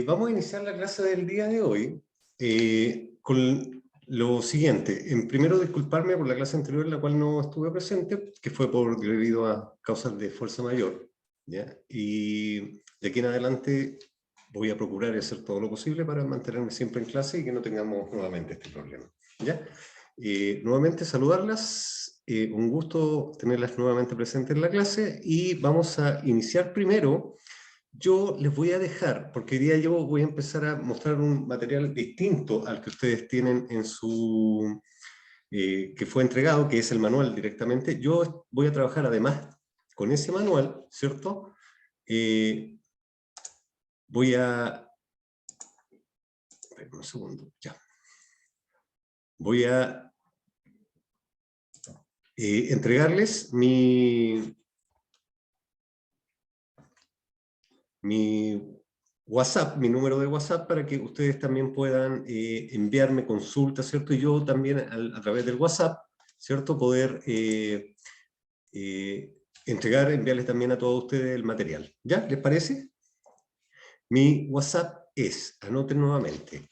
Vamos a iniciar la clase del día de hoy con lo siguiente. Primero, disculparme por la clase anterior en la cual no estuve presente, que fue debido a causas de fuerza mayor, ¿ya? Y de aquí en adelante voy a procurar hacer todo lo posible para mantenerme siempre en clase y que no tengamos nuevamente este problema, ¿ya? Nuevamente saludarlas, un gusto tenerlas nuevamente presentes en la clase y vamos a iniciar primero. Yo les voy a dejar, porque hoy día yo voy a empezar a mostrar un material distinto al que ustedes tienen en su, que fue entregado, que es el manual directamente. Yo voy a trabajar además con ese manual, ¿cierto? Voy a... Espera un segundo, ya. Voy a entregarles mi WhatsApp, mi número de WhatsApp, para que ustedes también puedan enviarme consultas, ¿cierto? Y yo también a través del WhatsApp, ¿cierto? Poder enviarles también a todos ustedes el material. ¿Ya? ¿Les parece? Mi WhatsApp es, anoten nuevamente,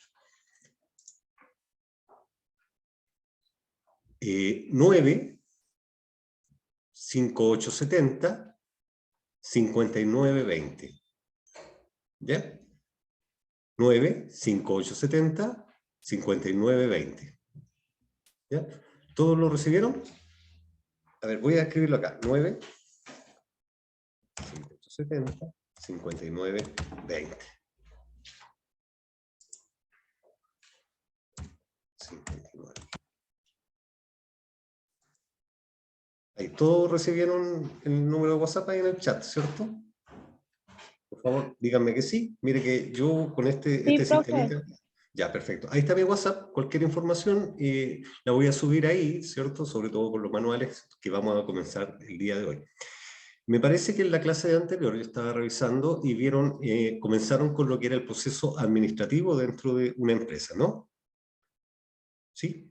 95870 5920. ¿Ya? 95870 5920. ¿Ya? ¿Todos lo recibieron? A ver, voy a escribirlo acá. 9, 570, 59, 20. 59. Ahí, todos recibieron el número de WhatsApp ahí en el chat, ¿cierto? Por favor, díganme que sí. Mire que yo con este Sí, sistemita... profe. Ya, perfecto. Ahí está mi WhatsApp. Cualquier información la voy a subir ahí, ¿cierto? Sobre todo con los manuales que vamos a comenzar el día de hoy. Me parece que en la clase anterior yo estaba revisando y vieron, comenzaron con lo que era el proceso administrativo dentro de una empresa, ¿no? ¿Sí?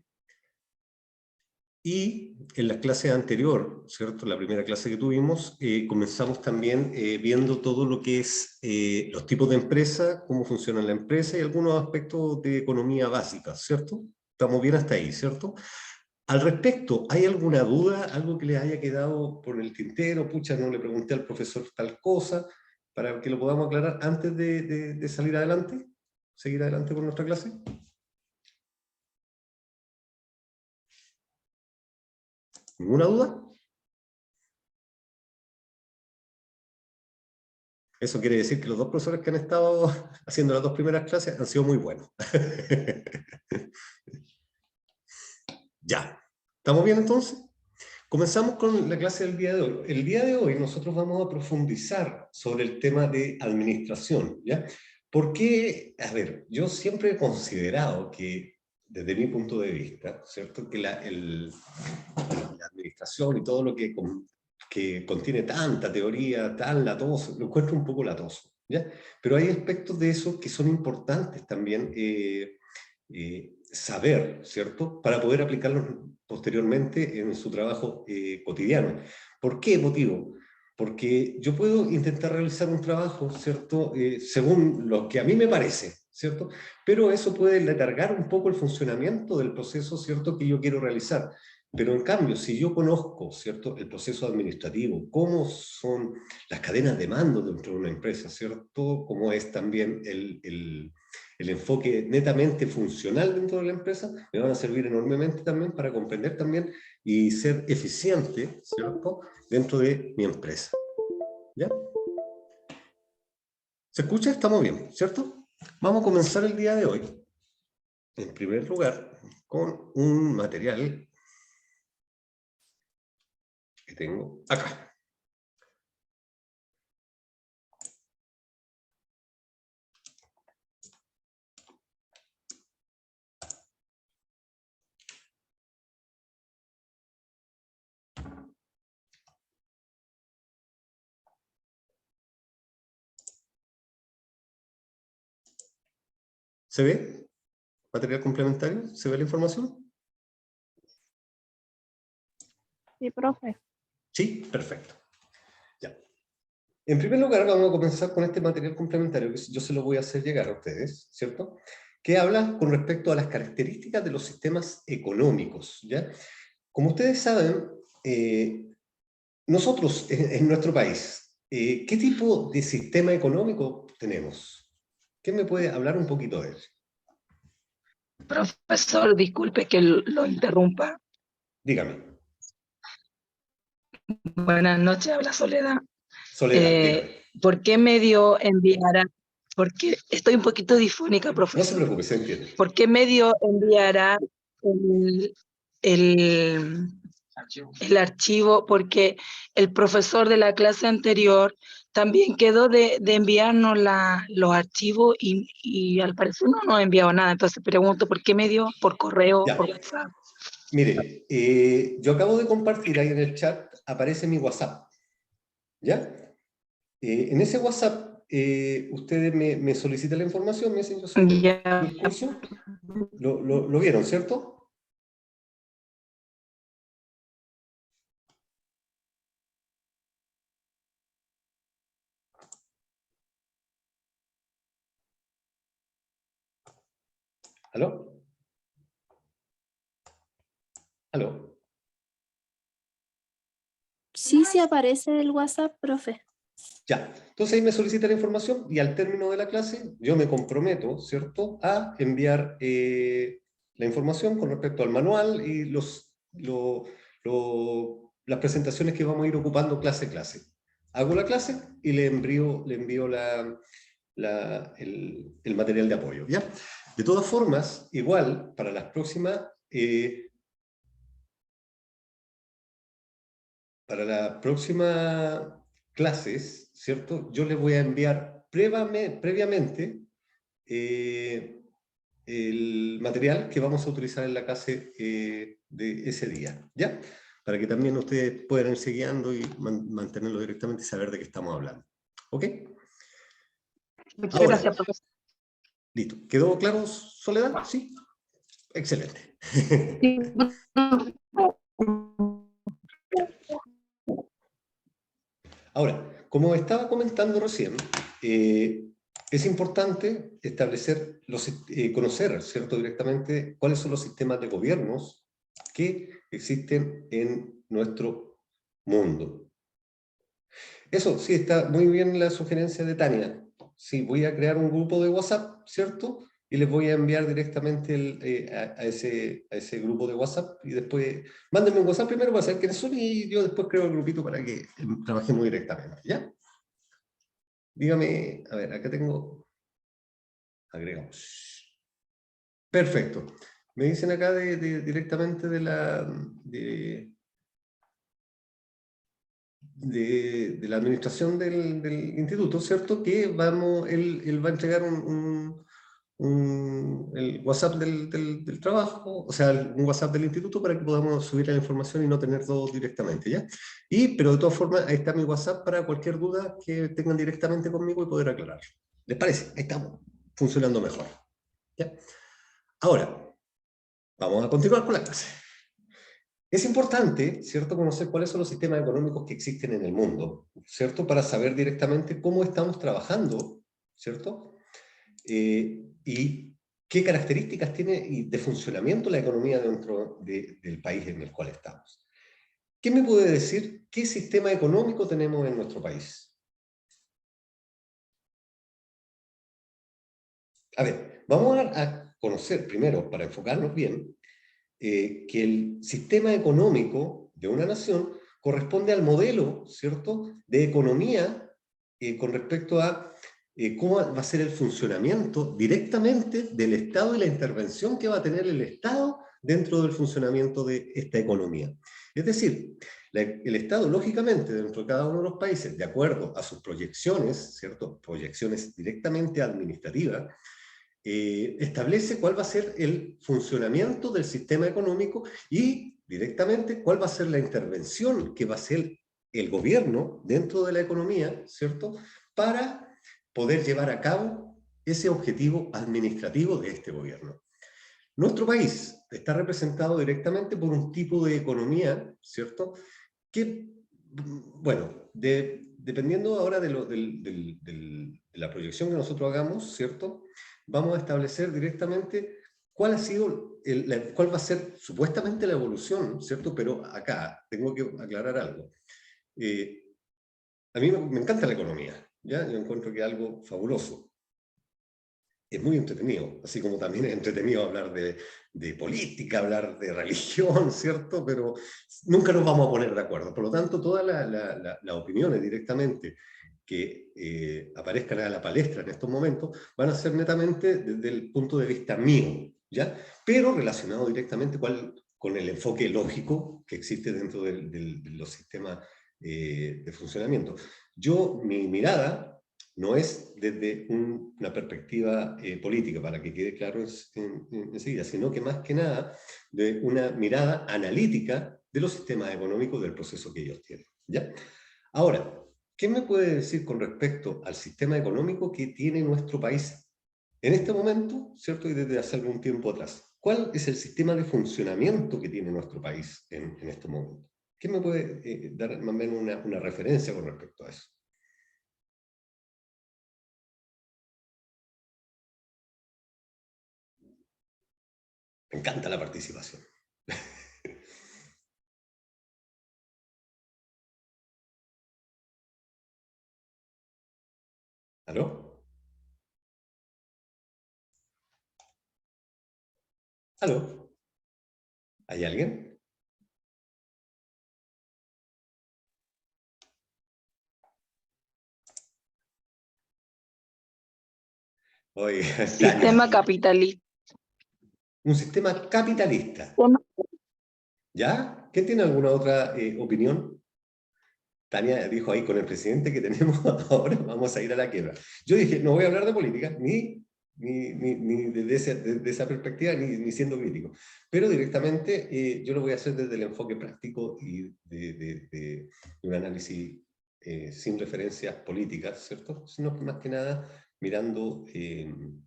Y en la clase anterior, ¿cierto? La primera clase que tuvimos, comenzamos también viendo todo lo que es los tipos de empresa, cómo funciona la empresa y algunos aspectos de economía básica, ¿cierto? Estamos bien hasta ahí, ¿cierto? Al respecto, ¿hay alguna duda? ¿Algo que les haya quedado por el tintero? Pucha, no le pregunté al profesor tal cosa, para que lo podamos aclarar antes de salir adelante, seguir adelante con nuestra clase. ¿Ninguna duda? Eso quiere decir que los dos profesores que han estado haciendo las dos primeras clases han sido muy buenos. Ya. ¿Estamos bien entonces? Comenzamos con la clase del día de hoy. El día de hoy nosotros vamos a profundizar sobre el tema de administración, ¿ya? Porque, a ver, yo siempre he considerado que, desde mi punto de vista, ¿cierto? Que la administración y todo lo que contiene tanta teoría, tan latoso, lo encuentro un poco latoso, ¿ya? Pero hay aspectos de eso que son importantes también saber, ¿cierto? Para poder aplicarlos posteriormente en su trabajo cotidiano. ¿Por qué motivo? Porque yo puedo intentar realizar un trabajo, ¿cierto? Según lo que a mí me parece, ¿cierto? Pero eso puede letargar un poco el funcionamiento del proceso, ¿cierto? Que yo quiero realizar. Pero en cambio, si yo conozco, ¿cierto?, el proceso administrativo, cómo son las cadenas de mando dentro de una empresa, ¿cierto?, cómo es también el enfoque netamente funcional dentro de la empresa, me van a servir enormemente también para comprender también y ser eficiente, ¿cierto?, dentro de mi empresa. ¿Ya? ¿Se escucha? Estamos bien, ¿cierto? Vamos a comenzar el día de hoy, en primer lugar, con un material que tengo acá. ¿Se ve? ¿Material complementario? ¿Se ve la información? Sí, profe. Sí, perfecto. Ya. En primer lugar, vamos a comenzar con este material complementario que yo se lo voy a hacer llegar a ustedes, ¿cierto? Que habla con respecto a las características de los sistemas económicos, ¿ya? Como ustedes saben, nosotros en nuestro país, ¿qué tipo de sistema económico tenemos? ¿Quién me puede hablar un poquito de él? Profesor, disculpe que lo interrumpa. Dígame. Buenas noches, habla Soledad. Soledad, dígame. ¿Por qué medio enviará? Porque estoy un poquito difónica, profesor. No se preocupe, se entiende. ¿Por qué medio enviará el archivo? Porque el profesor de la clase anterior también quedó de enviarnos los archivos y al parecer no nos ha enviado nada. Entonces pregunto, ¿por qué medio? ¿Por correo? Ya. ¿Por WhatsApp? Mire, yo acabo de compartir ahí en el chat, aparece mi WhatsApp, ¿ya? En ese WhatsApp, ustedes me solicitan la información, me dicen, yo soy Ya. del curso, lo vieron, ¿cierto? ¿Aló? ¿Aló? Sí, sí aparece el WhatsApp, profe. Ya, entonces ahí me solicitan la información y al término de la clase yo me comprometo, ¿cierto?, a enviar la información con respecto al manual y las presentaciones que vamos a ir ocupando clase a clase. Hago la clase y le envío el material de apoyo, ¿ya? De todas formas, igual, para las próximas... para la próxima clases, ¿cierto? Yo les voy a enviar previamente el material que vamos a utilizar en la clase de ese día, ¿ya? Para que también ustedes puedan irse guiando y mantenerlo directamente y saber de qué estamos hablando. ¿Ok? Muchas Ahora, gracias, profesor. listo. ¿Quedó claro, Soledad? Sí. Excelente. Ahora, como estaba comentando recién, es importante establecer, conocer, ¿cierto?, directamente cuáles son los sistemas de gobiernos que existen en nuestro mundo. Eso, sí, está muy bien la sugerencia de Tania. Sí, voy a crear un grupo de WhatsApp, ¿cierto? Y les voy a enviar directamente a ese grupo de WhatsApp y después, mándenme un WhatsApp primero para saber quiénes son y yo después creo el grupito para que trabajemos directamente, ¿ya? Dígame, a ver, acá tengo, agregamos. Perfecto. Me dicen acá directamente de la administración del instituto, ¿cierto? Que él va a entregar el WhatsApp del trabajo, o sea, un WhatsApp del instituto para que podamos subir la información y no tener dos directamente, ¿ya? Pero de todas formas, ahí está mi WhatsApp para cualquier duda que tengan directamente conmigo y poder aclarar. ¿Les parece? Ahí estamos, funcionando mejor. ¿Ya? Ahora, vamos a continuar con la clase. Es importante, ¿cierto?, conocer cuáles son los sistemas económicos que existen en el mundo, ¿cierto?, para saber directamente cómo estamos trabajando, ¿cierto?, y qué características tiene de funcionamiento la economía dentro del país en el cual estamos. ¿Qué me puede decir qué sistema económico tenemos en nuestro país? A ver, vamos a conocer primero, para enfocarnos bien, que el sistema económico de una nación corresponde al modelo, ¿cierto?, de economía con respecto a cómo va a ser el funcionamiento directamente del Estado y la intervención que va a tener el Estado dentro del funcionamiento de esta economía. Es decir, el Estado, lógicamente, dentro de cada uno de los países, de acuerdo a sus proyecciones, ¿cierto?, proyecciones directamente administrativas, establece cuál va a ser el funcionamiento del sistema económico y directamente cuál va a ser la intervención que va a hacer el gobierno dentro de la economía, ¿cierto?, para poder llevar a cabo ese objetivo administrativo de este gobierno. Nuestro país está representado directamente por un tipo de economía, ¿cierto?, que, bueno, de dependiendo ahora de, de la proyección que nosotros hagamos, ¿cierto? Vamos a establecer directamente cuál ha sido, cuál va a ser supuestamente la evolución, ¿cierto? Pero acá tengo que aclarar algo. A mí me encanta la economía, ¿ya? Yo encuentro que es algo fabuloso. Es muy entretenido, así como también es entretenido hablar de política, hablar de religión, ¿cierto? Pero nunca nos vamos a poner de acuerdo. Por lo tanto, todas las opiniones directamente que aparezcan a la palestra en estos momentos van a ser netamente desde el punto de vista mío, ¿ya? Pero relacionado directamente con el enfoque lógico que existe dentro de los sistemas de funcionamiento. Mi mirada no es desde una perspectiva política, para que quede claro enseguida, sino que más que nada de una mirada analítica de los sistemas económicos del proceso que ellos tienen, ¿ya? Ahora, ¿qué me puede decir con respecto al sistema económico que tiene nuestro país en este momento, ¿cierto? Y desde hace algún tiempo atrás. ¿Cuál es el sistema de funcionamiento que tiene nuestro país en estos momentos? ¿Qué me puede dar más o menos una referencia con respecto a eso? Me encanta la participación. ¿Aló? ¿Aló? ¿Hay alguien? Oiga, Sistema Tania, capitalista. un sistema capitalista, ¿ya? ¿Quién tiene alguna otra opinión? Tania dijo ahí, con el presidente que tenemos ahora vamos a ir a la quiebra. Yo dije, no voy a hablar de política, ni desde esa perspectiva, ni siendo crítico. Pero directamente yo lo voy a hacer desde el enfoque práctico y de un análisis sin referencias políticas, ¿cierto? Sino que más que nada mirando el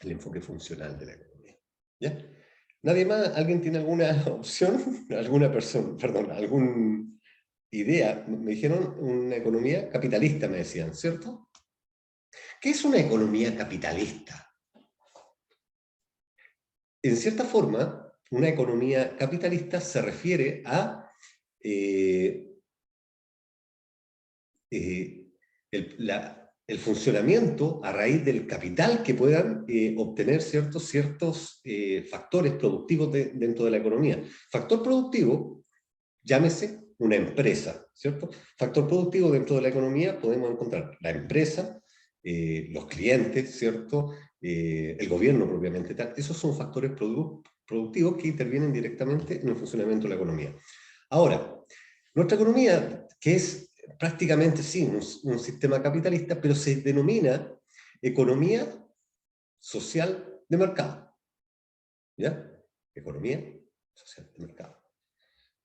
enfoque funcional de la economía. ¿Ya? ¿Nadie más? ¿Alguien tiene alguna opción? ¿Alguna persona? Perdón, ¿algún idea? Me dijeron una economía capitalista, me decían, ¿cierto? ¿Qué es una economía capitalista? En cierta forma, una economía capitalista se refiere a el funcionamiento a raíz del capital que puedan obtener ciertos factores productivos dentro de la economía. Factor productivo, llámese una empresa, ¿cierto? Factor productivo dentro de la economía podemos encontrar la empresa, los clientes, ¿cierto? El gobierno propiamente tal. Esos son factores productivos que intervienen directamente en el funcionamiento de la economía. Ahora, nuestra economía, que es prácticamente sí un sistema capitalista, pero se denomina economía social de mercado. ¿Ya? Economía social de mercado.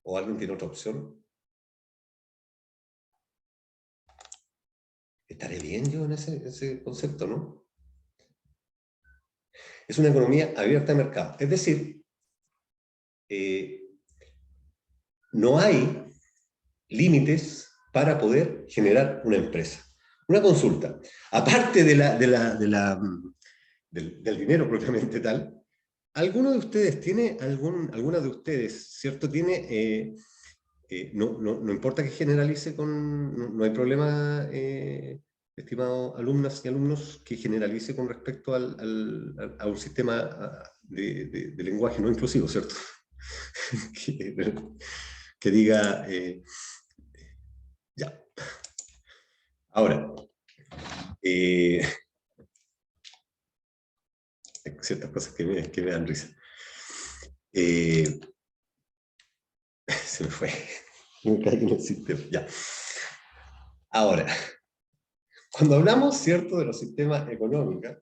¿O alguien tiene otra opción? ¿Estaré bien yo en ese concepto, no? Es una economía abierta a mercado. Es decir, no hay límites para poder generar una empresa. Una consulta. Aparte del dinero propiamente tal, ¿alguno de ustedes tiene, alguna de ustedes, ¿cierto? Tiene, no importa que generalice no hay problema, estimados alumnas y alumnos, que generalice con respecto a un sistema de lenguaje no inclusivo, ¿cierto? que diga, ya. Ahora, hay ciertas cosas que me dan risa. Se me fue. Me caí en el sistema. Ya. Ahora, cuando hablamos, ¿cierto?, de los sistemas económicos,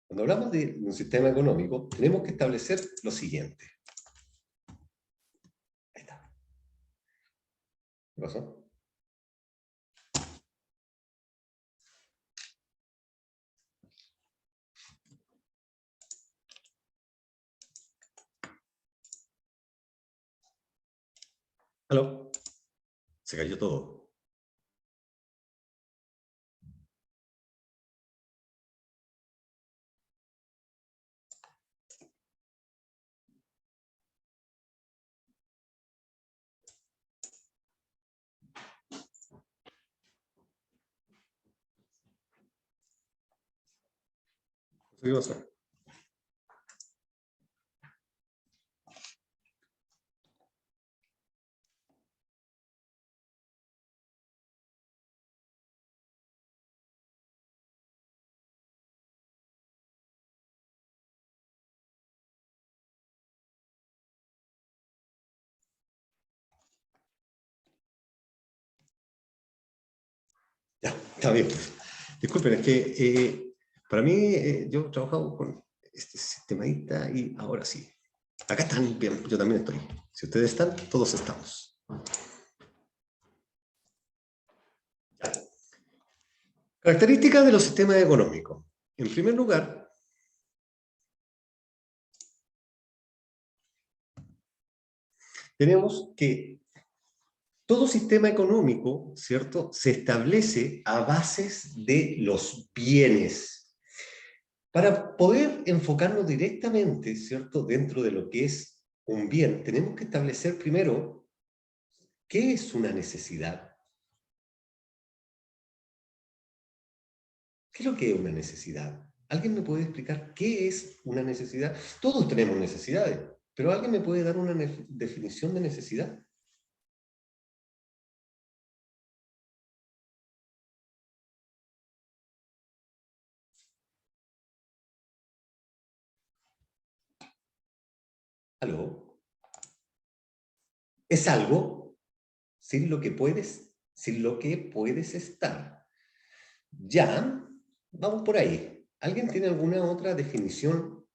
cuando hablamos de un sistema económico, tenemos que establecer lo siguiente. Ahí está. ¿Qué pasó? ¿Aló? Se cayó todo. ¿Qué pasa? Ya, está bien. Disculpen, es que para mí yo he trabajado con este sistemadita y ahora sí. Acá están bien, yo también estoy. Si ustedes están, todos estamos. Ya. Características de los sistemas económicos. En primer lugar, tenemos que todo sistema económico, ¿cierto?, se establece a bases de los bienes. Para poder enfocarnos directamente, ¿cierto?, dentro de lo que es un bien, tenemos que establecer primero qué es una necesidad. ¿Qué es lo que es una necesidad? ¿Alguien me puede explicar qué es una necesidad? Todos tenemos necesidades, pero ¿alguien me puede dar una definición de necesidad? ¿Aló? Es algo sin lo que puedes estar. Ya, vamos por ahí. ¿Alguien tiene alguna otra definición?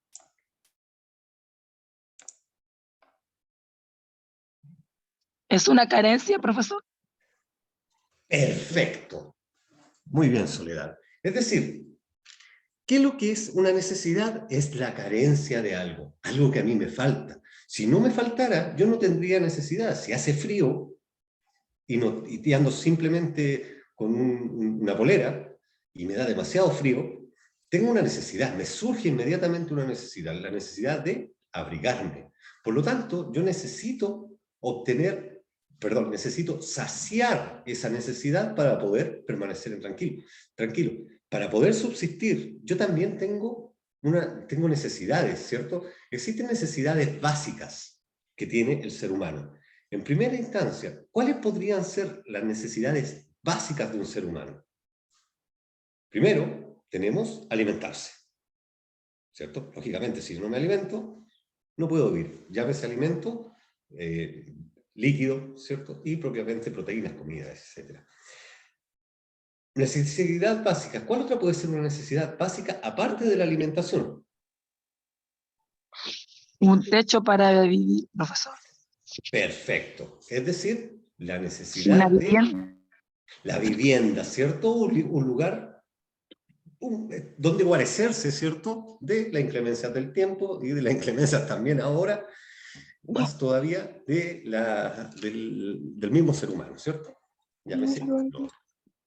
¿Es una carencia, profesor? Perfecto. Muy bien, Soledad. Es decir, ¿qué es lo que es una necesidad? Es la carencia de algo, algo que a mí me falta. Si no me faltara, yo no tendría necesidad. Si hace frío y ando simplemente con una polera y me da demasiado frío, tengo una necesidad, me surge inmediatamente una necesidad, la necesidad de abrigarme. Por lo tanto, yo necesito necesito saciar esa necesidad para poder permanecer tranquilo. Para poder subsistir, yo también tengo necesidades, ¿cierto? Existen necesidades básicas que tiene el ser humano. En primera instancia, ¿cuáles podrían ser las necesidades básicas de un ser humano? Primero, tenemos alimentarse, ¿cierto? Lógicamente, si yo no me alimento, no puedo vivir. Llámese alimento, líquido, ¿cierto? Y propiamente proteínas, comidas, etc. Necesidad básica. ¿Cuál otra puede ser una necesidad básica aparte de la alimentación? Un techo para vivir, profesor. Perfecto. Es decir, la Una necesidad de vivienda. la vivienda, ¿cierto? Un lugar donde guarecerse, ¿cierto? De la inclemencia del tiempo y de la inclemencia también ahora, más todavía del mismo ser humano, ¿cierto? Llámese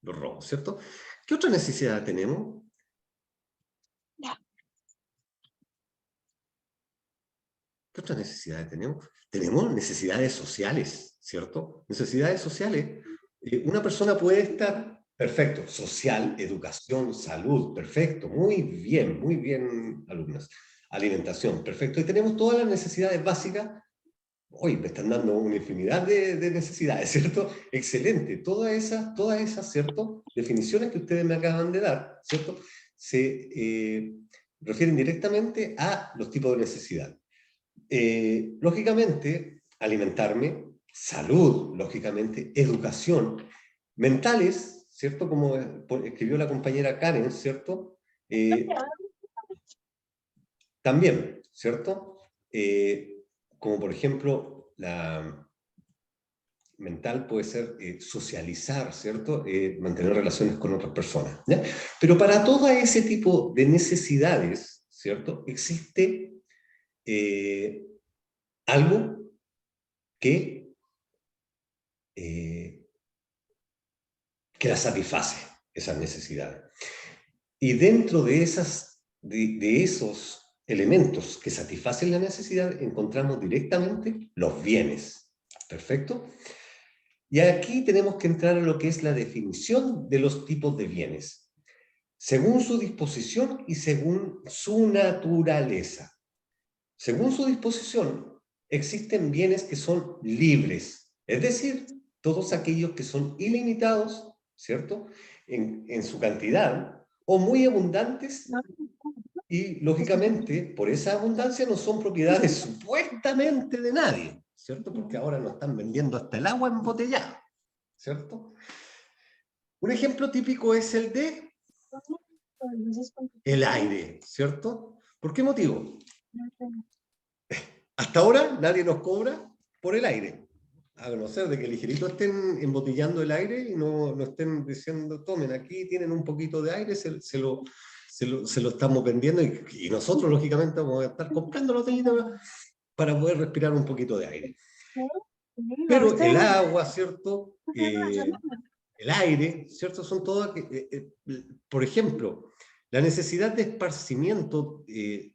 los robos, ¿cierto? ¿Qué otra necesidad tenemos? ¿Qué otras necesidades tenemos? Tenemos necesidades sociales, ¿cierto? Necesidades sociales. Una persona puede estar, perfecto, social, educación, salud, perfecto, muy bien, alumnas. Alimentación, perfecto. Y tenemos todas las necesidades básicas. Hoy me están dando una infinidad de necesidades, ¿cierto? Excelente. Todas esas, ¿cierto? Definiciones que ustedes me acaban de dar, ¿cierto? Se refieren directamente a los tipos de necesidad. Lógicamente, alimentarme, salud, lógicamente, educación, mentales, ¿cierto? Como escribió la compañera Karen, ¿cierto? También, ¿cierto? Como por ejemplo, la mental puede ser socializar, ¿cierto? Mantener relaciones con otras personas, ¿ya? Pero para todo ese tipo de necesidades, ¿cierto? Existe algo que que la satisface, esas necesidades. Y dentro de esos elementos que satisfacen la necesidad, encontramos directamente los bienes. ¿Perfecto? Y aquí tenemos que entrar a lo que es la definición de los tipos de bienes, según su disposición y según su naturaleza. Según su disposición, existen bienes que son libres, es decir, todos aquellos que son ilimitados, ¿cierto?, en su cantidad, o muy abundantes, y lógicamente, por esa abundancia no son propiedades supuestamente de nadie, ¿cierto? Porque ahora nos están vendiendo hasta el agua embotellada, ¿cierto? Un ejemplo típico es el de el aire, ¿cierto? ¿Por qué motivo? Hasta ahora nadie nos cobra por el aire, a no ser de que ligerito estén embotellando el aire y no estén diciendo, tomen, aquí tienen un poquito de aire, se lo estamos vendiendo y nosotros lógicamente vamos a estar comprando la botellita para poder respirar un poquito de aire. Pero el agua, ¿cierto? El aire, ¿cierto? Son todas, por ejemplo, la necesidad de esparcimiento, el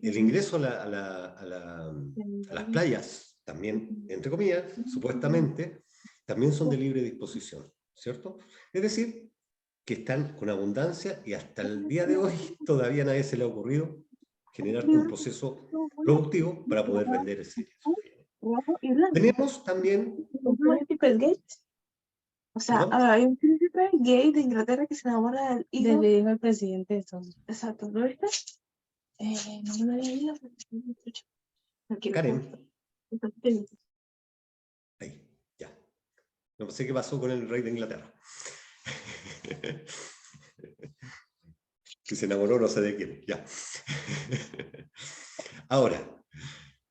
ingreso a las playas, también, entre comillas, supuestamente, también son de libre disposición, ¿cierto? Es decir, que están con abundancia y hasta el día de hoy todavía a nadie se le ha ocurrido generar un proceso productivo para poder vender ese bien. Tenemos también... O sea, ¿Perdón? ahora hay un príncipe gay de Inglaterra que se enamora del hijo del presidente de Estados Unidos. Exacto, ¿lo viste? No me lo había leído. Karen. Ahí, ya. No sé qué pasó con el rey de Inglaterra. Que se enamoró no sé de quién, ya. Ahora,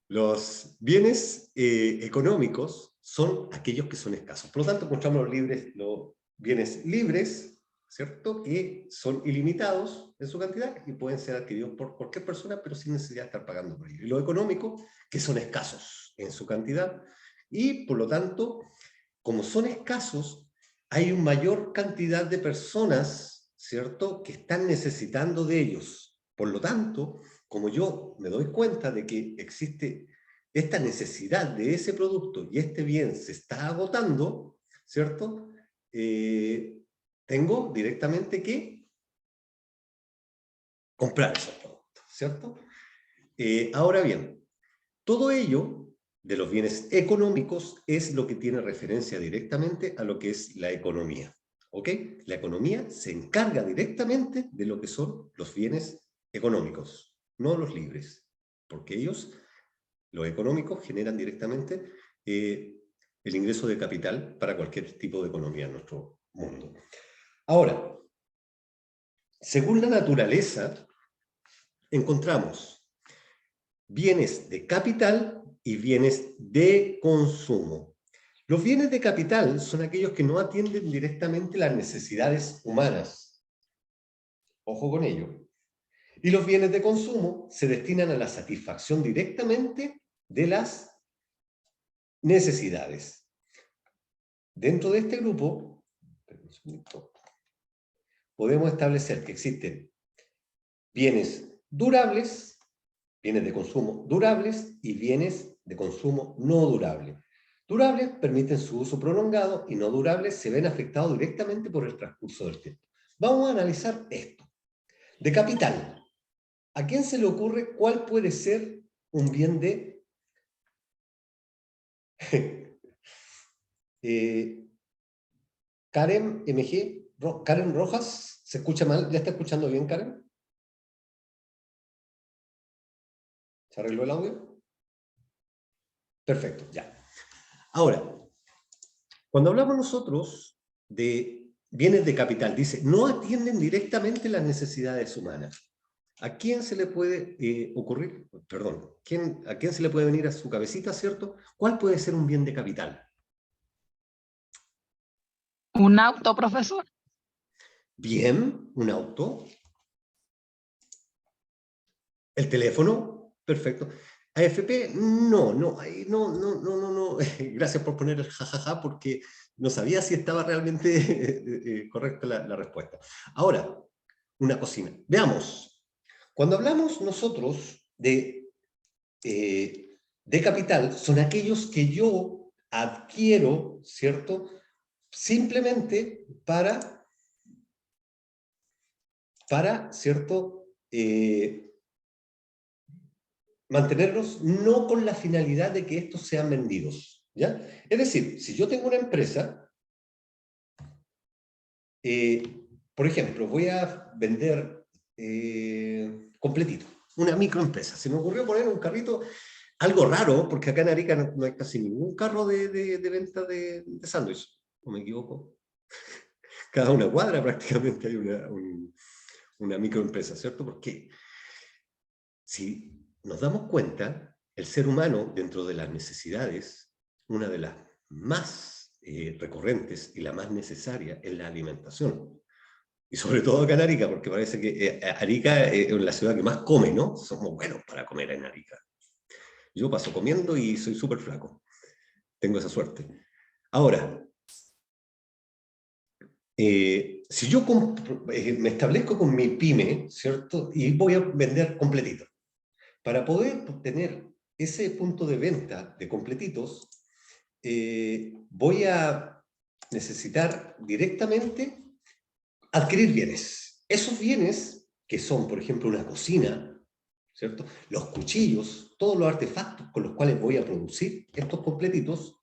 los bienes económicos son aquellos que son escasos. Por lo tanto, encontramos los bienes libres, ¿cierto? Que son ilimitados en su cantidad y pueden ser adquiridos por cualquier persona, pero sin necesidad de estar pagando por ello. Y los económicos, que son escasos en su cantidad y, por lo tanto, como son escasos, hay una mayor cantidad de personas, ¿cierto?, que están necesitando de ellos. Por lo tanto, como yo me doy cuenta de que existe esta necesidad de ese producto y este bien se está agotando, ¿cierto?, tengo directamente que comprar esos productos, ¿cierto? Ahora bien, todo ello de los bienes económicos es lo que tiene referencia directamente a lo que es la economía, ¿ok? La economía se encarga directamente de lo que son los bienes económicos, no los libres, porque ellos, los económicos, generan directamente el ingreso de capital para cualquier tipo de economía en nuestro mundo. Ahora, según la naturaleza, encontramos bienes de capital y bienes de consumo. Los bienes de capital son aquellos que no atienden directamente las necesidades humanas. Ojo con ello. Y los bienes de consumo se destinan a la satisfacción directamente de las necesidades. Dentro de este grupo, podemos establecer que existen bienes durables, bienes de consumo durables y bienes de consumo no durables. Durables permiten su uso prolongado y no durables se ven afectados directamente por el transcurso del tiempo. Vamos a analizar esto. De capital, ¿a quién se le ocurre cuál puede ser un bien de... Karen MG, Karen Rojas, ¿se escucha mal? ¿Ya está escuchando bien, Karen? ¿Se arregló el audio? Perfecto, ya. Ahora, cuando hablamos nosotros de bienes de capital, dice, no atienden directamente las necesidades humanas. ¿A quién se le puede ocurrir? Perdón, ¿a quién se le puede venir a su cabecita, cierto? ¿Cuál puede ser un bien de capital? Un auto, profesor. Bien, un auto. El teléfono, perfecto. AFP, no, ahí no. Gracias por poner el jajaja, porque no sabía si estaba realmente correcta la respuesta. Ahora, una cocina. Veamos, cuando hablamos nosotros de capital, son aquellos que yo adquiero, ¿cierto? Simplemente para ¿cierto? Mantenerlos no con la finalidad de que estos sean vendidos, ¿ya? Es decir, si yo tengo una empresa, por ejemplo, voy a vender completito, una microempresa. Se me ocurrió poner un carrito, algo raro, porque acá en Arica no hay casi ningún carro de venta de sándwich, ¿o me equivoco? Cada una cuadra prácticamente hay una microempresa, ¿cierto? Porque si nos damos cuenta, el ser humano, dentro de las necesidades, una de las más recurrentes y la más necesaria es la alimentación. Y sobre todo acá en Arica, porque parece que Arica es la ciudad que más come, ¿no? Somos buenos para comer en Arica. Yo paso comiendo y soy súper flaco. Tengo esa suerte. Ahora, si yo me establezco con mi pyme, ¿cierto? Y voy a vender completitos. Para poder tener ese punto de venta de completitos, voy a necesitar directamente adquirir bienes. Esos bienes, que son, por ejemplo, una cocina, ¿cierto? Los cuchillos, todos los artefactos con los cuales voy a producir estos completitos,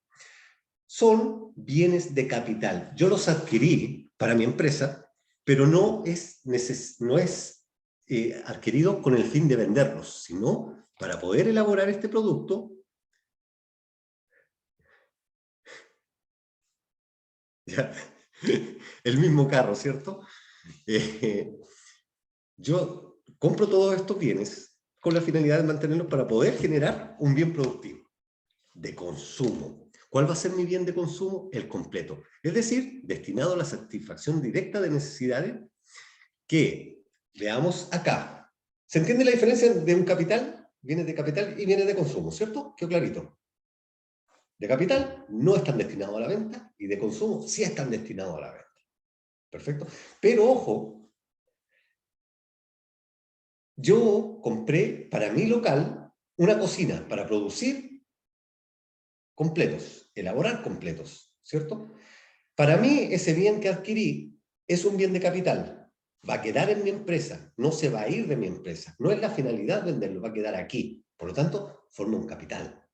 son bienes de capital. Yo los adquirí para mi empresa, pero no es adquirido con el fin de venderlos, sino para poder elaborar este producto, ya, el mismo carro, ¿cierto? Yo compro todos estos bienes con la finalidad de mantenerlos para poder generar un bien productivo de consumo. ¿Cuál va a ser mi bien de consumo? El completo. Es decir, destinado a la satisfacción directa de necesidades que, veamos acá. ¿Se entiende la diferencia de un capital? Bienes de capital y bienes de consumo, ¿cierto? Quedó clarito. De capital no están destinados a la venta y de consumo sí están destinados a la venta. Perfecto. Pero ojo, yo compré para mi local una cocina para producir completos, elaborar completos, ¿cierto? Para mí ese bien que adquirí es un bien de capital. Va a quedar en mi empresa, no se va a ir de mi empresa. No es la finalidad venderlo, va a quedar aquí. Por lo tanto, forma un capital.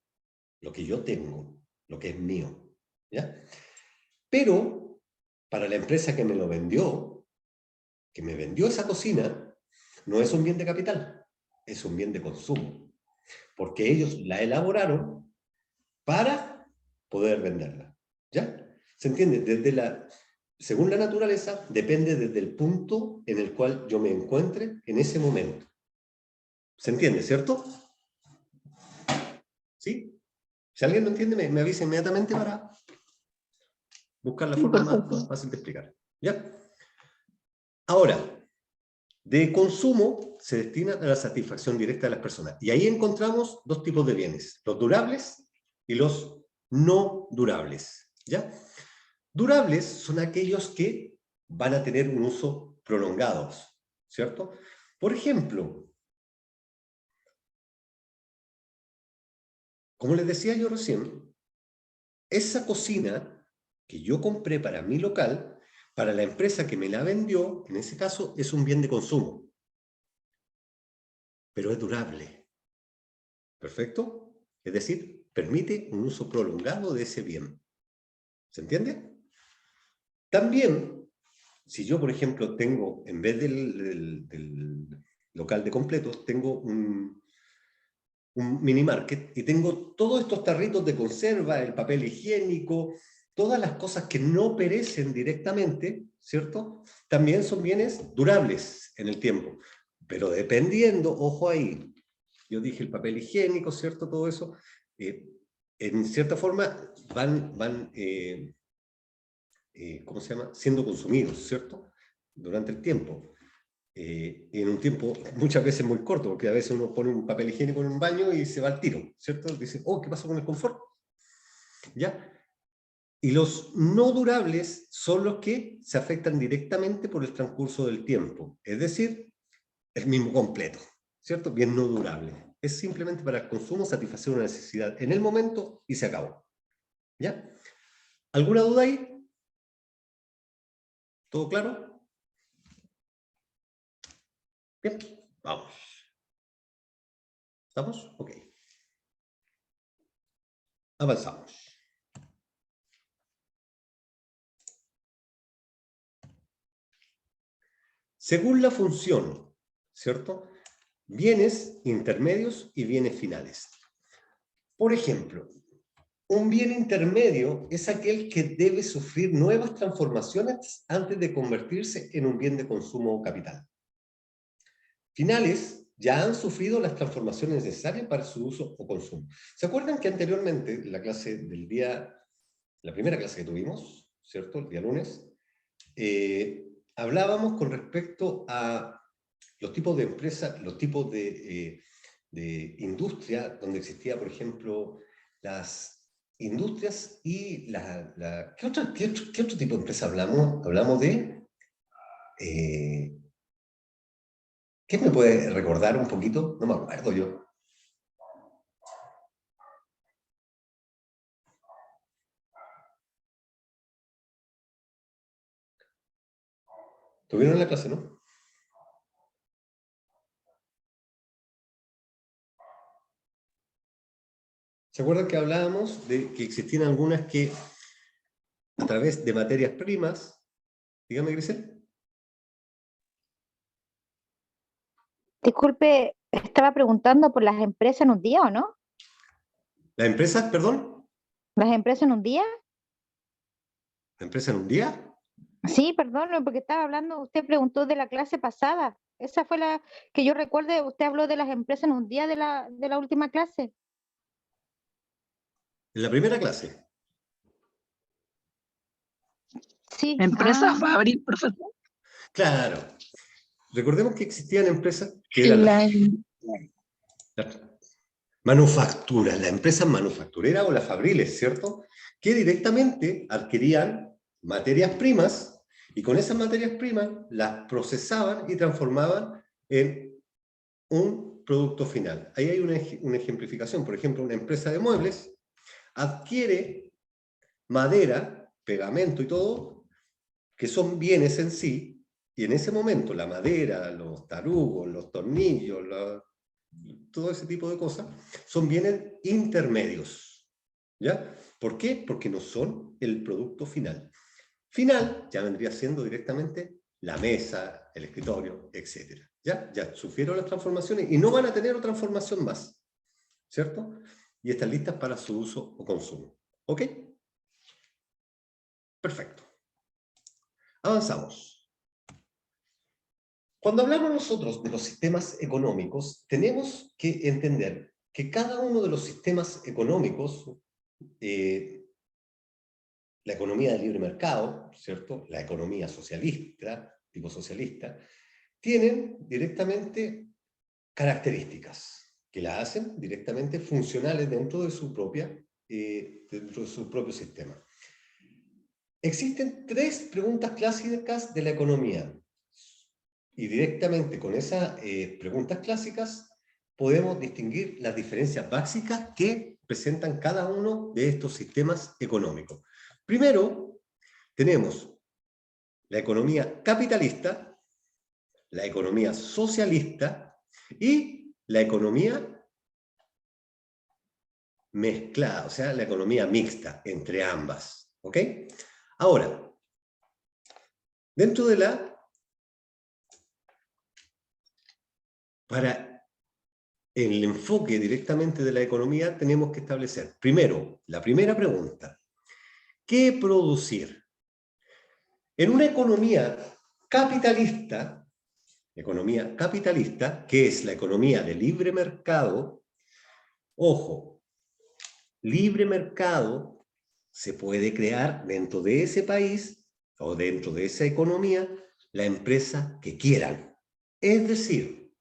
Lo que yo tengo, lo que es mío, ¿ya? Pero, para la empresa que me lo vendió, que me vendió esa cocina, no es un bien de capital, es un bien de consumo. Porque ellos la elaboraron para poder venderla, ¿ya? ¿Se entiende? Según la naturaleza, depende desde el punto en el cual yo me encuentre en ese momento. ¿Se entiende, cierto? ¿Sí? Si alguien no entiende, me avisa inmediatamente para buscar la forma más fácil de explicar. ¿Ya? Ahora, de consumo se destina a la satisfacción directa de las personas. Y ahí encontramos dos tipos de bienes, los durables y los no durables. ¿Ya? Durables son aquellos que van a tener un uso prolongado, ¿cierto? Por ejemplo, como les decía yo recién, esa cocina que yo compré para mi local, para la empresa que me la vendió, en ese caso, es un bien de consumo. Pero es durable. ¿Perfecto? Es decir, permite un uso prolongado de ese bien. ¿Se entiende? También, si yo, por ejemplo, tengo, en vez del local de completos, tengo un mini market y tengo todos estos tarritos de conserva, el papel higiénico, todas las cosas que no perecen directamente, ¿cierto? También son bienes durables en el tiempo. Pero dependiendo, ojo ahí, yo dije el papel higiénico, ¿cierto? Todo eso, en cierta forma van ¿cómo se llama? Siendo consumidos, ¿cierto? Durante el tiempo. en un tiempo muchas veces muy corto, porque a veces uno pone un papel higiénico en un baño y se va al tiro, ¿cierto? Dice, oh, ¿qué pasó con el confort? ¿Ya? Y los no durables son los que se afectan directamente por el transcurso del tiempo, es decir, el mismo completo, ¿cierto? Bien no durable. Es simplemente para el consumo, satisfacer una necesidad en el momento y se acabó. ¿Ya? ¿Alguna duda ahí? ¿Todo claro? Bien, vamos. ¿Estamos? Ok. Avanzamos. Según la función, ¿cierto? Bienes intermedios y bienes finales. Por ejemplo, un bien intermedio es aquel que debe sufrir nuevas transformaciones antes de convertirse en un bien de consumo o capital. Finales ya han sufrido las transformaciones necesarias para su uso o consumo. ¿Se acuerdan que anteriormente, en la clase del día, la primera clase que tuvimos, ¿cierto? El día lunes, hablábamos con respecto a los tipos de empresas, los tipos de industria, donde existía, por ejemplo, las industrias y ¿qué otro tipo de empresa hablamos? Hablamos de... ¿qué me puede recordar un poquito? No me acuerdo yo. ¿Tuvieron la clase, no? ¿Se acuerdan que hablábamos de que existían algunas que a través de materias primas, dígame, Grisel? Disculpe, estaba preguntando por las empresas en un día, ¿o no? ¿Las empresas, perdón? ¿Las empresas en un día? ¿La empresa en un día? Sí, perdón, porque estaba hablando, usted preguntó de la clase pasada. Esa fue la que yo recuerde, usted habló de las empresas en un día de la última clase. En la primera clase. Sí. Empresa Fabri, profesor. Claro. Recordemos que existían empresas que eran las manufacturas, las empresas manufactureras o las fabriles, ¿cierto? Que directamente adquirían materias primas y con esas materias primas las procesaban y transformaban en un producto final. Ahí hay una ejemplificación. Por ejemplo, una empresa de muebles adquiere madera, pegamento y todo, que son bienes en sí, y en ese momento la madera, los tarugos, los tornillos, todo ese tipo de cosas, son bienes intermedios. ¿Ya? ¿Por qué? Porque no son el producto final. Final ya vendría siendo directamente la mesa, el escritorio, etc. Ya sufrieron las transformaciones y no van a tener otra transformación más. ¿Cierto? Y están listas para su uso o consumo. ¿Ok? Perfecto. Avanzamos. Cuando hablamos nosotros de los sistemas económicos, tenemos que entender que cada uno de los sistemas económicos, la economía del libre mercado, ¿cierto? La economía socialista, tipo socialista, tienen directamente características que la hacen directamente funcionales dentro de su propio sistema. Existen 3 preguntas clásicas de la economía. Y directamente con esas preguntas clásicas podemos distinguir las diferencias básicas que presentan cada uno de estos sistemas económicos. Primero, tenemos la economía capitalista, la economía socialista y la economía mezclada, o sea, la economía mixta entre ambas. ¿Ok? Ahora, dentro de para el enfoque directamente de la economía tenemos que establecer, primero, la primera pregunta, ¿qué producir? En una economía capitalista, que es la economía de libre mercado, ojo, libre mercado se puede crear dentro de ese país o dentro de esa economía la empresa que quieran. Es decir,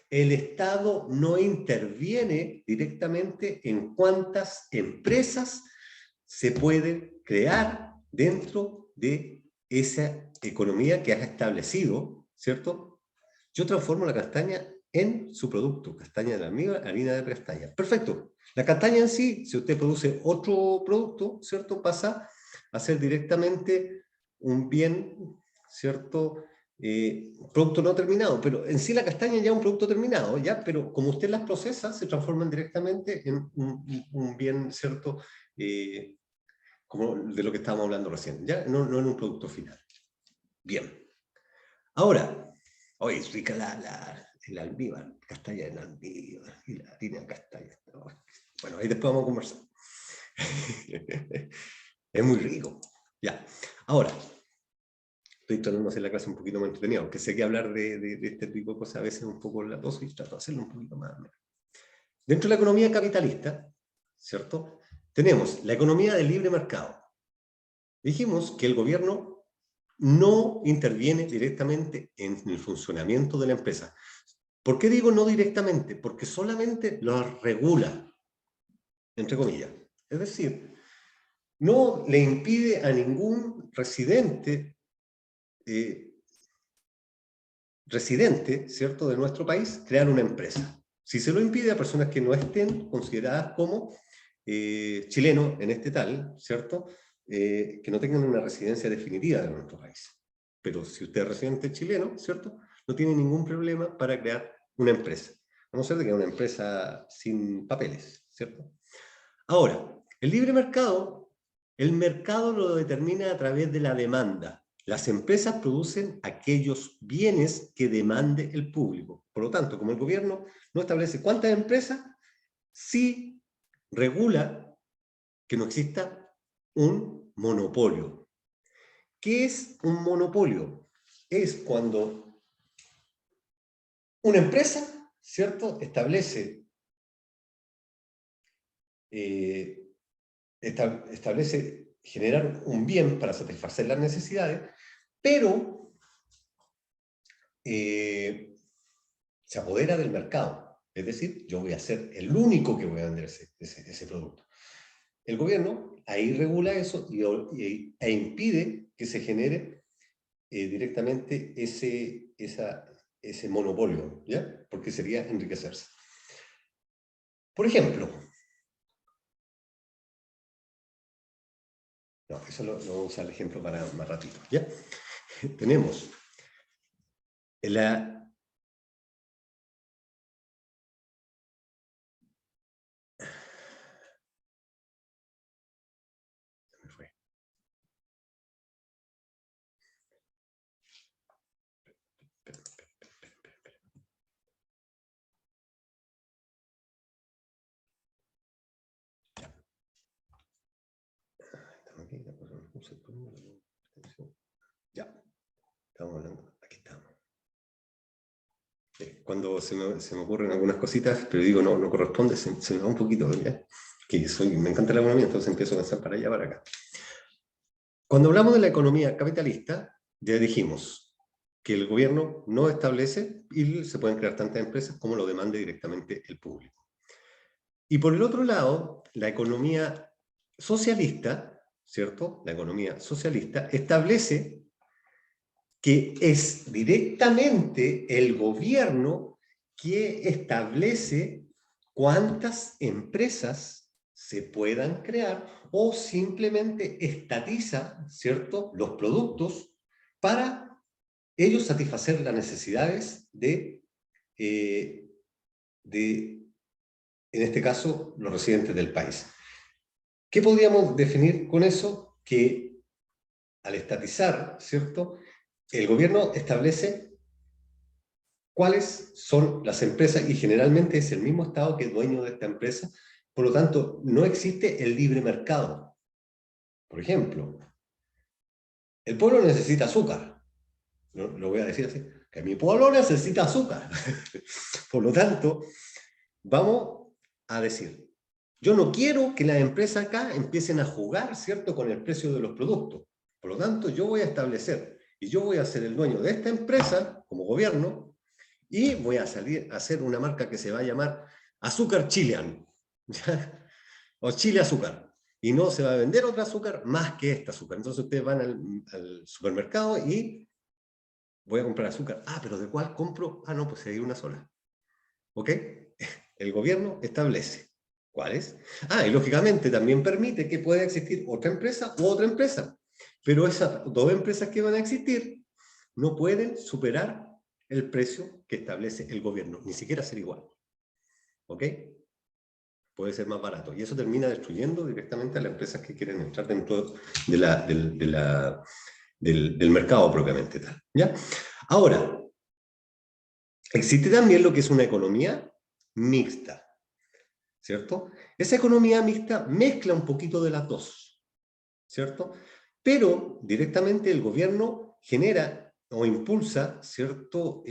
el Estado no interviene directamente en cuántas empresas se puede crear dentro de esa economía que has establecido, ¿cierto? Yo transformo la castaña en su producto, castaña de almíbar, harina de castaña. Perfecto. La castaña en sí, si usted produce otro producto, ¿cierto? Pasa a ser directamente un bien, ¿cierto? Producto no terminado, pero en sí la castaña ya es un producto terminado, ¿ya? Pero como usted las procesa, se transforman directamente en un bien, ¿cierto? Como de lo que estábamos hablando recién, ¿ya? No en un producto final. Bien. Ahora, hoy es rica el almíbar, castaña en almíbar, y la harina de castaña. Bueno, ahí después vamos a conversar. Es muy rico. Ya. Ahora, estoy tratando de hacer la clase un poquito más entretenida, aunque sé que hablar de este tipo de cosas a veces es un poco latoso y trato de hacerlo un poquito más. Dentro de la economía capitalista, ¿cierto? Tenemos la economía del libre mercado. Dijimos que el gobierno no interviene directamente en el funcionamiento de la empresa. ¿Por qué digo no directamente? Porque solamente lo regula, entre comillas. Es decir, no le impide a ningún residente, ¿cierto?, de nuestro país, crear una empresa. Si se lo impide a personas que no estén consideradas como chilenos en este tal, ¿cierto?, que no tengan una residencia definitiva de nuestro país. Pero si usted es residente chileno, ¿cierto?, no tiene ningún problema para crear una empresa. A no ser de que sea una empresa sin papeles, ¿cierto? Ahora, el libre mercado, el mercado lo determina a través de la demanda. Las empresas producen aquellos bienes que demande el público. Por lo tanto, como el gobierno no establece cuántas empresas, sí regula que no exista un monopolio. ¿Qué es un monopolio? Es cuando una empresa, ¿cierto?, establece generar un bien para satisfacer las necesidades, pero se apodera del mercado. Es decir, yo voy a ser el único que voy a vender ese producto. El gobierno ahí regula eso e impide que se genere directamente ese monopolio, ¿ya? Porque sería enriquecerse. Por ejemplo, no, eso lo vamos a usar el ejemplo para más ratito, ¿ya? Tenemos la... Se me fue. Ya, estamos hablando, aquí estamos. Cuando se me ocurren algunas cositas, pero digo, no corresponde, se me va un poquito, ¿ya? Que me encanta la economía, entonces empiezo a pensar para allá, para acá. Cuando hablamos de la economía capitalista, ya dijimos que el gobierno no establece y se pueden crear tantas empresas como lo demande directamente el público. Y por el otro lado, la economía socialista, ¿cierto? La economía socialista establece que es directamente el gobierno que establece cuántas empresas se puedan crear o simplemente estatiza, ¿cierto?, los productos para ellos satisfacer las necesidades de, en este caso, los residentes del país. ¿Qué podríamos definir con eso? Que al estatizar, ¿cierto?, el gobierno establece cuáles son las empresas y generalmente es el mismo Estado que es dueño de esta empresa. Por lo tanto, no existe el libre mercado. Por ejemplo, el pueblo necesita azúcar. Lo voy a decir así, que mi pueblo necesita azúcar. Por lo tanto, vamos a decir, yo no quiero que las empresas acá empiecen a jugar, ¿cierto?, con el precio de los productos. Por lo tanto, yo voy a establecer y yo voy a ser el dueño de esta empresa, como gobierno, Y voy a salir a hacer una marca que se va a llamar Azúcar Chilean, ¿ya? O Chile Azúcar. Y no se va a vender otra azúcar más que esta azúcar. Entonces ustedes van al supermercado y voy a comprar azúcar. Ah, ¿pero de cuál compro? Ah, no, pues hay una sola. ¿Ok? El gobierno establece. ¿Cuáles? Ah, y lógicamente también permite que pueda existir otra empresa u otra empresa. Pero esas dos empresas que van a existir no pueden superar el precio que establece el gobierno, ni siquiera ser igual. ¿Ok? Puede ser más barato. Y eso termina destruyendo directamente a las empresas que quieren entrar dentro del mercado propiamente tal. ¿Ya? Ahora, existe también lo que es una economía mixta. ¿Cierto? Esa economía mixta mezcla un poquito de las dos, ¿cierto? Pero directamente el gobierno genera o impulsa cierto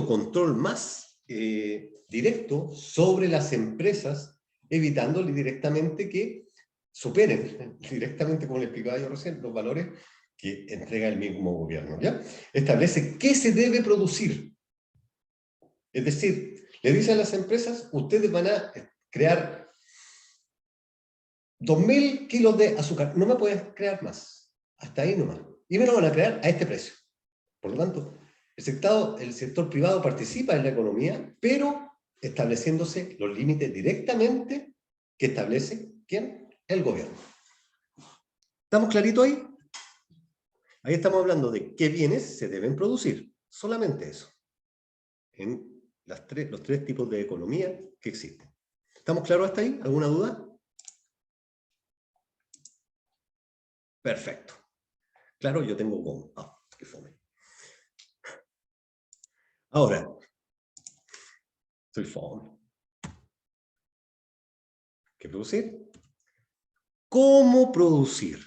control más directo sobre las empresas, evitándole directamente que superen directamente, como le explicaba yo recién, los valores que entrega el mismo gobierno, ¿ya? Establece qué se debe producir. Es decir, le dice a las empresas, ustedes van a crear 2.000 kilos de azúcar. No me puedes crear más. Hasta ahí nomás. Y me lo van a crear a este precio. Por lo tanto, el sector privado participa en la economía, pero estableciéndose los límites directamente que establece, ¿quién? El gobierno. ¿Estamos claritos ahí? Ahí estamos hablando de qué bienes se deben producir. Solamente eso. En los tres tipos de economía que existen. ¿Estamos claros hasta ahí? ¿Alguna duda? Perfecto. Claro, yo tengo como. Ah, qué fome. Ahora, soy fome. ¿Qué producir? ¿Cómo producir?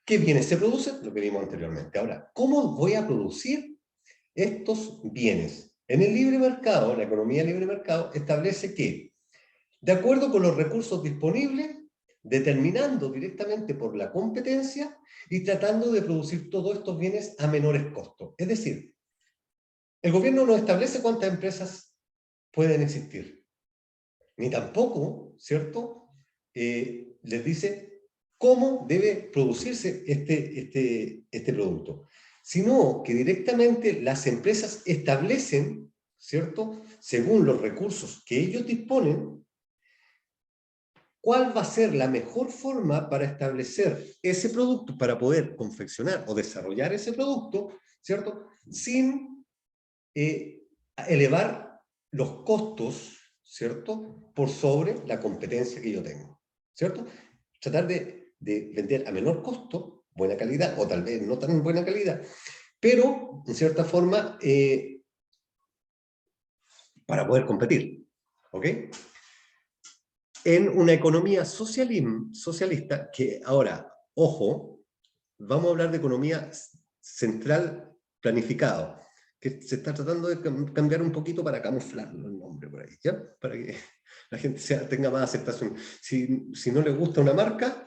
¿Qué bienes se producen? Lo que vimos anteriormente. Ahora, ¿cómo voy a producir estos bienes? En el libre mercado, la economía libre mercado, establece que, de acuerdo con los recursos disponibles, determinando directamente por la competencia y tratando de producir todos estos bienes a menores costos. Es decir, el gobierno no establece cuántas empresas pueden existir, ni tampoco, ¿cierto? Les dice cómo debe producirse este producto, sino que directamente las empresas establecen, ¿cierto? Según los recursos que ellos disponen, ¿cuál va a ser la mejor forma para establecer ese producto, para poder confeccionar o desarrollar ese producto, ¿cierto? Sin elevar los costos, ¿cierto? Por sobre la competencia que yo tengo, ¿cierto? Tratar de vender a menor costo, buena calidad, o tal vez no tan buena calidad, pero, en cierta forma, para poder competir, ¿ok? En una economía socialista, que ahora, ojo, vamos a hablar de economía central planificado, que se está tratando de cambiar un poquito para camuflarlo el nombre por ahí, ¿ya? Para que la gente tenga más aceptación. Si no le gusta una marca,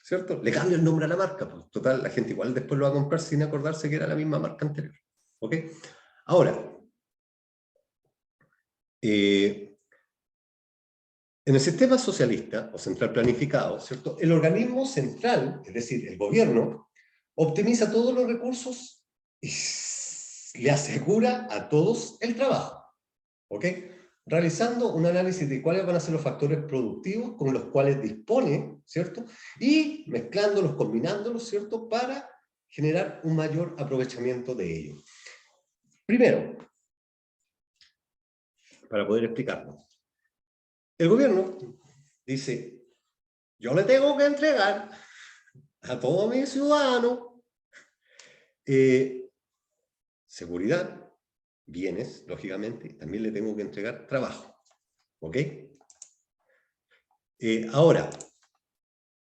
¿cierto? Le cambia el nombre a la marca, pues total, la gente igual después lo va a comprar sin acordarse que era la misma marca anterior, ¿ok? Ahora, en el sistema socialista o central planificado, ¿cierto? El organismo central, es decir, el gobierno, optimiza todos los recursos y le asegura a todos el trabajo, ¿ok? Realizando un análisis de cuáles van a ser los factores productivos con los cuales dispone, ¿cierto? Y mezclándolos, combinándolos, ¿cierto? Para generar un mayor aprovechamiento de ellos. Primero, para poder explicarlo, el gobierno dice, yo le tengo que entregar a todos mis ciudadanos seguridad, bienes, lógicamente, también le tengo que entregar trabajo. ¿Ok? Ahora,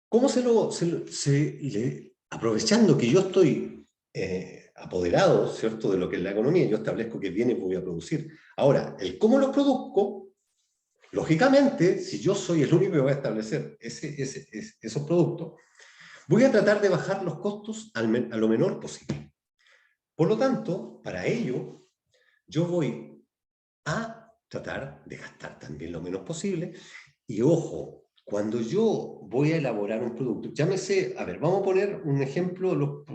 ¿cómo aprovechando que yo estoy apoderado, ¿cierto?, de lo que es la economía, yo establezco qué bienes voy a producir. Ahora, el cómo los produzco, lógicamente, si yo soy el único que voy a establecer esos productos, voy a tratar de bajar los costos a lo menor posible. Por lo tanto, para ello, yo voy a tratar de gastar también lo menos posible. Y ojo, cuando yo voy a elaborar un producto, llámese, a ver, vamos a poner un ejemplo,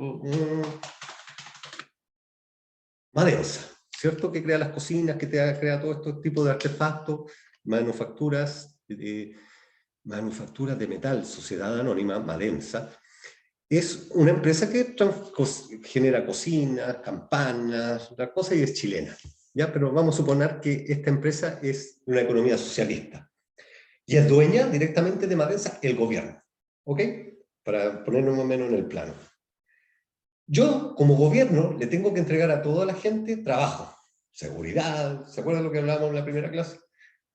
Madensa, ¿cierto? Que crea las cocinas, que crea todo este tipo de artefactos, manufacturas de metal, Sociedad Anónima, Madensa. Es una empresa que genera cocinas, campanas, la cosa, y es chilena. ¿Ya? Pero vamos a suponer que esta empresa es una economía socialista. Y es dueña directamente de Madensa el gobierno. ¿Ok? Para ponernos más o menos en el plano. Yo, como gobierno, le tengo que entregar a toda la gente trabajo, seguridad, ¿se acuerdan lo que hablábamos en la primera clase?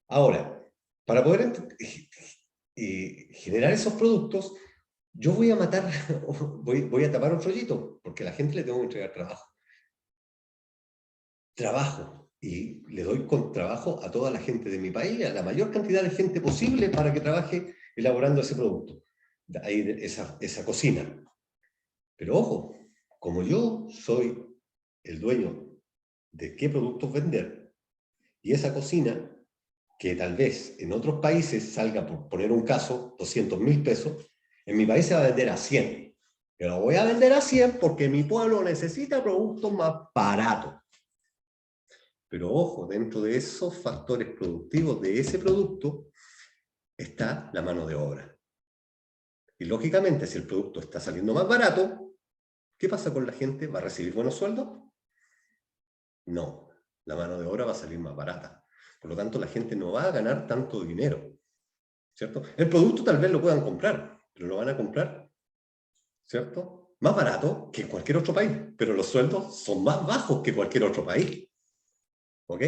Ahora, para poder generar esos productos, yo voy a matar, voy a tapar un rollito, porque a la gente le tengo que entregar trabajo. Trabajo. Y le doy con trabajo a toda la gente de mi país, a la mayor cantidad de gente posible para que trabaje elaborando ese producto, ahí esa cocina. Pero ojo, como yo soy el dueño de qué productos vender, y esa cocina, que tal vez en otros países salga, por poner un caso, 200.000 pesos, en mi país se va a vender a 100. Yo lo voy a vender a 100 porque mi pueblo necesita productos más baratos. Pero ojo, dentro de esos factores productivos de ese producto está la mano de obra. Y lógicamente, si el producto está saliendo más barato, ¿qué pasa con la gente? ¿Va a recibir buenos sueldos? No, la mano de obra va a salir más barata. Por lo tanto, la gente no va a ganar tanto dinero, ¿cierto? El producto tal vez lo puedan comprar, pero lo van a comprar, ¿cierto? Más barato que en cualquier otro país, pero los sueldos son más bajos que cualquier otro país. ¿Ok?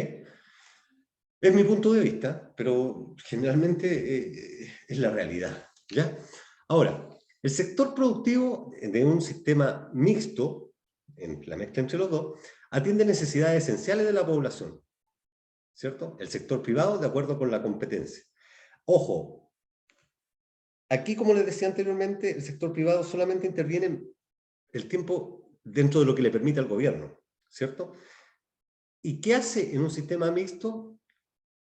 Es mi punto de vista, pero generalmente es la realidad, ¿ya? Ahora, el sector productivo de un sistema mixto, en la mezcla entre los dos, atiende necesidades esenciales de la población, ¿cierto? El sector privado de acuerdo con la competencia. Ojo, aquí, como les decía anteriormente, el sector privado solamente interviene el tiempo dentro de lo que le permite al gobierno, ¿cierto? ¿Y qué hace en un sistema mixto?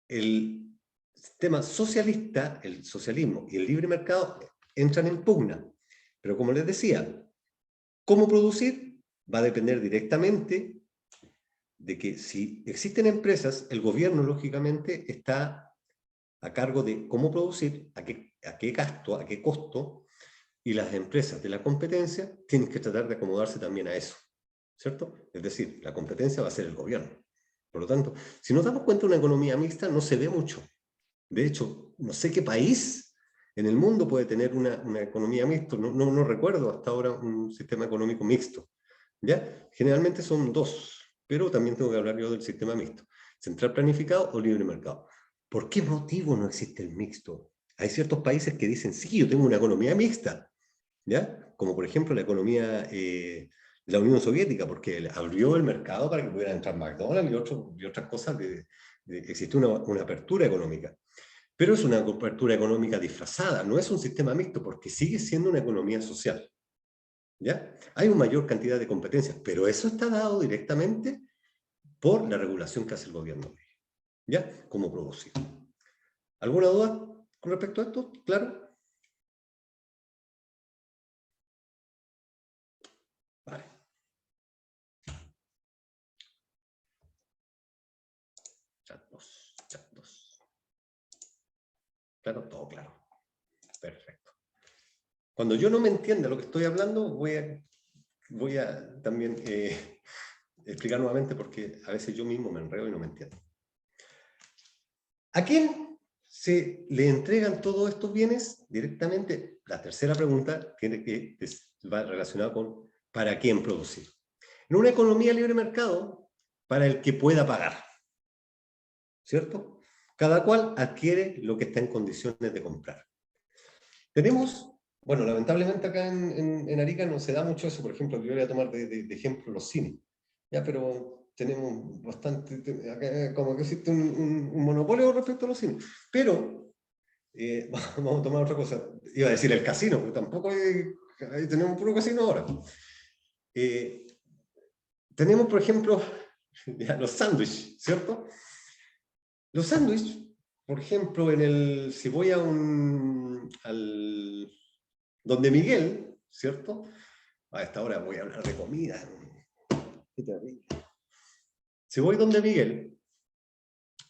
El sistema socialista, el socialismo y el libre mercado entran en pugna. Pero como les decía, ¿cómo producir? Va a depender directamente de que si existen empresas, el gobierno lógicamente está a cargo de cómo producir, a qué gasto, a qué costo, y las empresas de la competencia tienen que tratar de acomodarse también a eso, ¿cierto? Es decir, la competencia va a ser el gobierno. Por lo tanto, si nos damos cuenta de una economía mixta, no se ve mucho. De hecho, no sé qué país en el mundo puede tener una economía mixta. No recuerdo hasta ahora un sistema económico mixto. ¿Ya? Generalmente son dos, pero también tengo que hablar yo del sistema mixto. Central planificado o libre mercado. ¿Por qué motivo no existe el mixto? Hay ciertos países que dicen, sí, yo tengo una economía mixta, ¿ya? Como por ejemplo la economía de la Unión Soviética, porque abrió el mercado para que pudieran entrar McDonald's y otras cosas, existe una apertura económica. Pero es una apertura económica disfrazada, no es un sistema mixto, porque sigue siendo una economía social. ¿Ya? Hay una mayor cantidad de competencias, pero eso está dado directamente por la regulación que hace el gobierno. ¿Ya? ¿Cómo producir? ¿Alguna duda con respecto a esto? ¿Claro? Vale. Chat 2. ¿Claro? Todo claro. Perfecto. Cuando yo no me entienda lo que estoy hablando, voy a también explicar nuevamente, porque a veces yo mismo me enredo y no me entiendo. ¿A quién se le entregan todos estos bienes? Directamente, la tercera pregunta va relacionada con ¿para quién producir? En una economía libre mercado, para el que pueda pagar, ¿cierto? Cada cual adquiere lo que está en condiciones de comprar. Tenemos, bueno, lamentablemente acá en Arica no se da mucho eso. Por ejemplo, yo voy a tomar de ejemplo los cines, ¿ya? Pero tenemos bastante, acá como que existe un monopolio respecto a los cines. Pero, vamos a tomar otra cosa. Iba a decir el casino, porque tampoco ahí tenemos puro casino ahora. Tenemos, por ejemplo, Ya, los sándwiches, ¿cierto? Los sándwiches, por ejemplo, si voy a donde Miguel, ¿cierto? A esta hora voy a hablar de comida. Qué terrible. Si voy donde Miguel,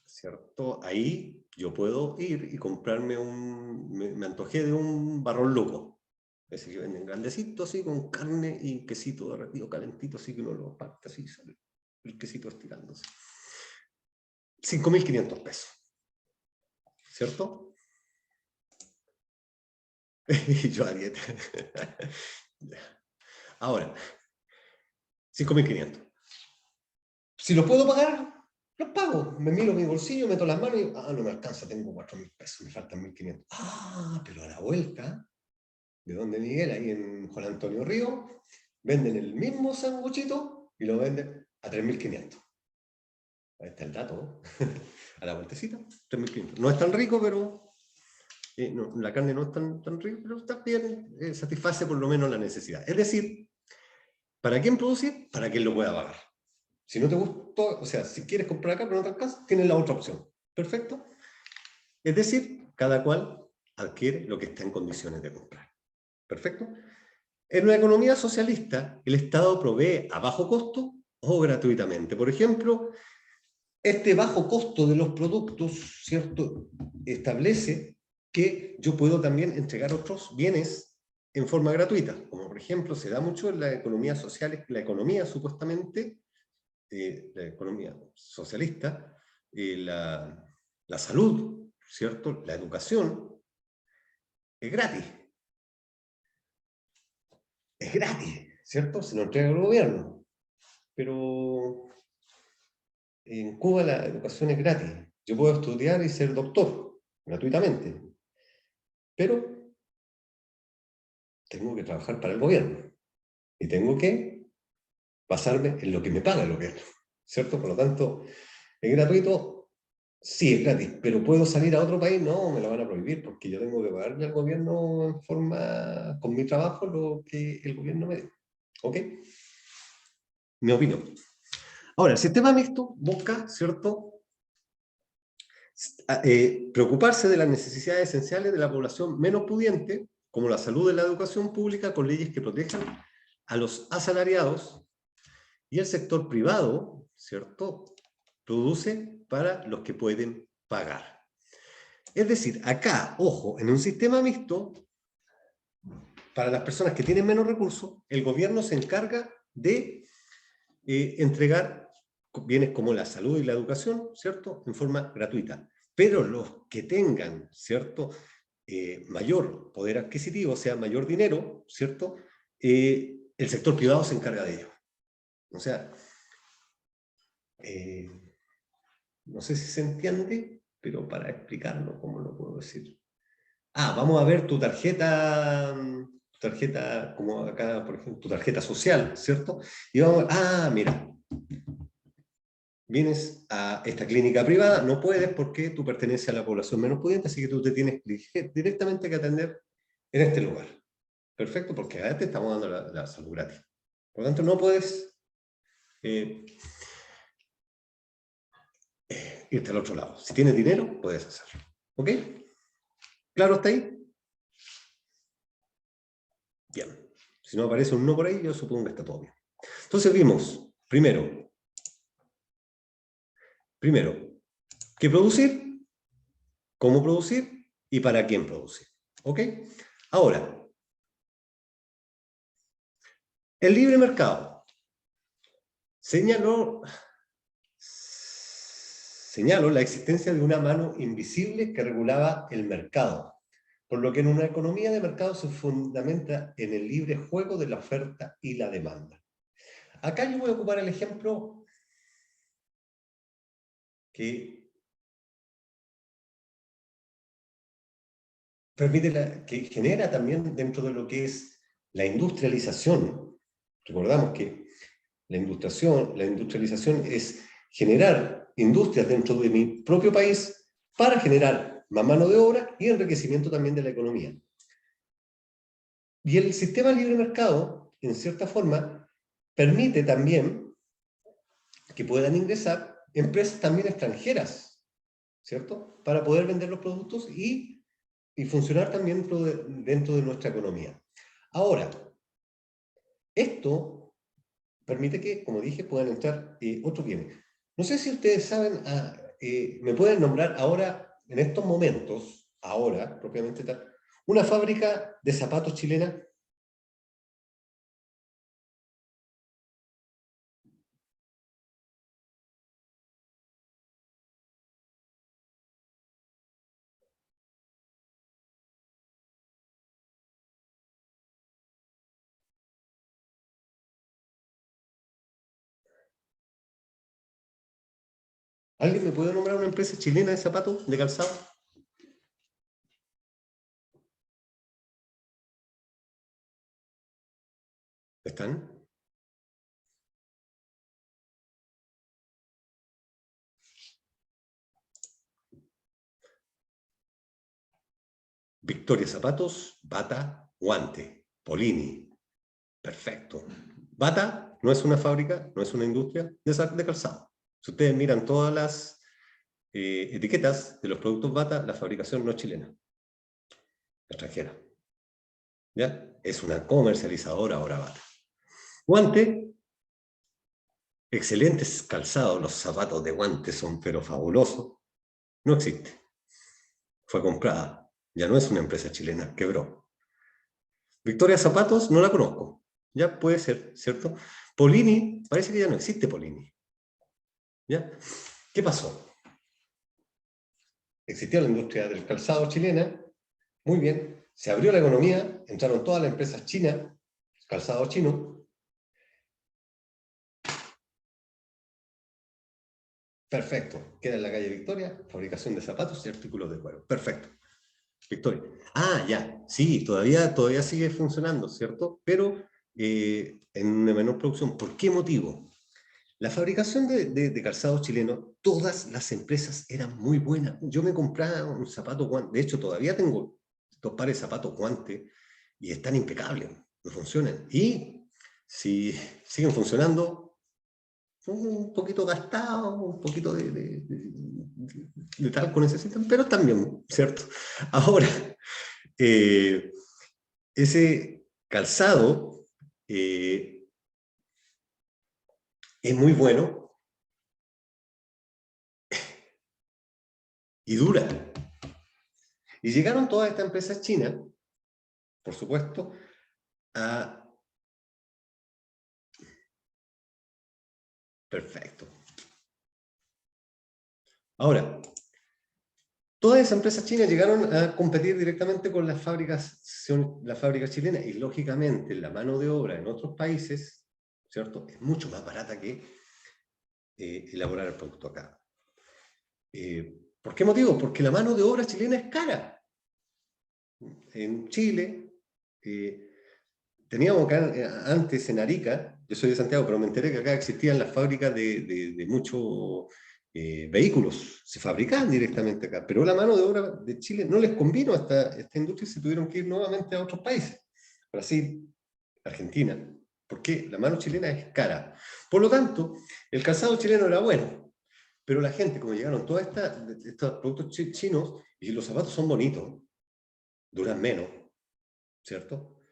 ¿cierto? Ahí yo puedo ir y comprarme me antojé de un barrón loco. Ese que venden grandecito, así, con carne y quesito derretido, calentito, así que uno lo parte así, sale el quesito estirándose. 5.500 pesos. ¿Cierto? Y yo a dieta. Ahora, 5.500. Si lo puedo pagar, los pago. Me miro mi bolsillo, meto las manos y no me alcanza, tengo 4.000 pesos, me faltan 1.500. Pero a la vuelta, de donde Miguel, ahí en Juan Antonio Río, venden el mismo sanguchito y lo venden a 3.500. Ahí está el dato, a la vueltecita, 3.500. No es tan rico, pero no, la carne no es tan rica, pero está bien, satisface por lo menos la necesidad. Es decir, ¿para quién producir? Para quien lo pueda pagar. Si no te gustó, o sea, si quieres comprar acá pero no te alcanza, tienes la otra opción. ¿Perfecto? Es decir, cada cual adquiere lo que está en condiciones de comprar. ¿Perfecto? En una economía socialista, el Estado provee a bajo costo o gratuitamente. Por ejemplo, este bajo costo de los productos, ¿cierto?, establece que yo puedo también entregar otros bienes en forma gratuita, como por ejemplo se da mucho en la economía social, la economía supuestamente, la economía socialista, la salud, ¿cierto?, la educación, es gratis. Es gratis, ¿cierto? Se lo entrega el gobierno. Pero en Cuba la educación es gratis. Yo puedo estudiar y ser doctor, gratuitamente. Pero tengo que trabajar para el gobierno. Y tengo que basarme en lo que me paga el gobierno, ¿cierto? Por lo tanto, ¿es gratuito? Sí, es gratis. ¿Pero puedo salir a otro país? No, me lo van a prohibir, porque yo tengo que pagarle al gobierno en forma, con mi trabajo, lo que el gobierno me dé. ¿Ok? Mi opinión. Ahora, el sistema mixto busca, ¿cierto?, preocuparse de las necesidades esenciales de la población menos pudiente, como la salud y la educación pública, con leyes que protejan a los asalariados, y el sector privado, ¿cierto?, produce para los que pueden pagar. Es decir, acá, ojo, en un sistema mixto, para las personas que tienen menos recursos, el gobierno se encarga de entregar bienes como la salud y la educación, ¿cierto?, en forma gratuita. Pero los que tengan, ¿cierto?, mayor poder adquisitivo, o sea, mayor dinero, ¿cierto?, el sector privado se encarga de ello. O sea, no sé si se entiende, pero para explicarlo, ¿cómo lo puedo decir? Vamos a ver tu tarjeta, como acá, por ejemplo, tu tarjeta social, ¿cierto? Y vamos mira, vienes a esta clínica privada, no puedes porque tú perteneces a la población menos pudiente, así que tú te tienes directamente que atender en este lugar. Perfecto, porque a te estamos dando la salud gratis. Por lo tanto, no puedes irte al otro lado. Si tienes dinero, puedes hacerlo. ¿Ok? ¿Claro hasta ahí? Bien. Si no aparece un no por ahí, yo supongo que está todo bien. Entonces vimos, primero, qué producir, cómo producir y para quién producir. ¿Ok? Ahora, el libre mercado. Señaló la existencia de una mano invisible que regulaba el mercado, por lo que en una economía de mercado se fundamenta en el libre juego de la oferta y la demanda. Acá yo voy a ocupar el ejemplo que que genera también dentro de lo que es la industrialización. Recordamos que la industrialización es generar industrias dentro de mi propio país para generar más mano de obra y enriquecimiento también de la economía. Y el sistema libre mercado, en cierta forma, permite también que puedan ingresar empresas también extranjeras, ¿cierto? Para poder vender los productos y funcionar también dentro de nuestra economía. Ahora, esto permite que, como dije, puedan entrar otros bienes. No sé si ustedes saben, me pueden nombrar ahora, en estos momentos, ahora, propiamente tal, una fábrica de zapatos chilena. ¿Alguien me puede nombrar una empresa chilena de zapatos, de calzado? ¿Están? Victoria Zapatos, Bata, Guante, Polini. Perfecto. Bata no es una fábrica, no es una industria de calzado. Si ustedes miran todas las etiquetas de los productos Bata, la fabricación no es chilena, extranjera. ¿Ya? Es una comercializadora ahora Bata. Guante, excelentes calzados, los zapatos de Guante son pero fabulosos. No existe. Fue comprada. Ya no es una empresa chilena, quebró. Victoria Zapatos, no la conozco. Ya puede ser, ¿cierto? Polini, parece que ya no existe Polini. ¿Ya? ¿Qué pasó? Existía la industria del calzado chilena, muy bien, se abrió la economía, entraron todas las empresas chinas, calzado chino. Perfecto, queda en la calle Victoria, fabricación de zapatos y artículos de cuero. Perfecto. Victoria. Ah, ya, sí, todavía sigue funcionando, ¿cierto? Pero en una menor producción. ¿Por qué motivo? La fabricación de calzado chileno, todas las empresas eran muy buenas. Yo me compraba un zapato guante, de hecho todavía tengo 2 pares de zapatos guante y están impecables, no funcionan. Y si siguen funcionando, un poquito gastados, un poquito de talco necesitan, pero también, ¿cierto? Ahora, ese calzado es muy bueno y dura. Y llegaron todas estas empresas chinas, por supuesto, a... Perfecto. Ahora, todas esas empresas chinas llegaron a competir directamente con las fábricas chilenas y, lógicamente, la mano de obra en otros países, ¿cierto?, es mucho más barata que elaborar el producto acá. ¿Por qué motivo? Porque la mano de obra chilena es cara. En Chile, teníamos acá antes en Arica, yo soy de Santiago, pero me enteré que acá existían las fábricas de muchos vehículos, se fabricaban directamente acá, pero la mano de obra de Chile no les convino a esta industria y se tuvieron que ir nuevamente a otros países, Brasil, Argentina, porque la mano chilena es cara. Por lo tanto, el calzado chileno era bueno, pero la gente, como llegaron todos estos productos chinos, y los zapatos son bonitos, duran menos, ¿cierto?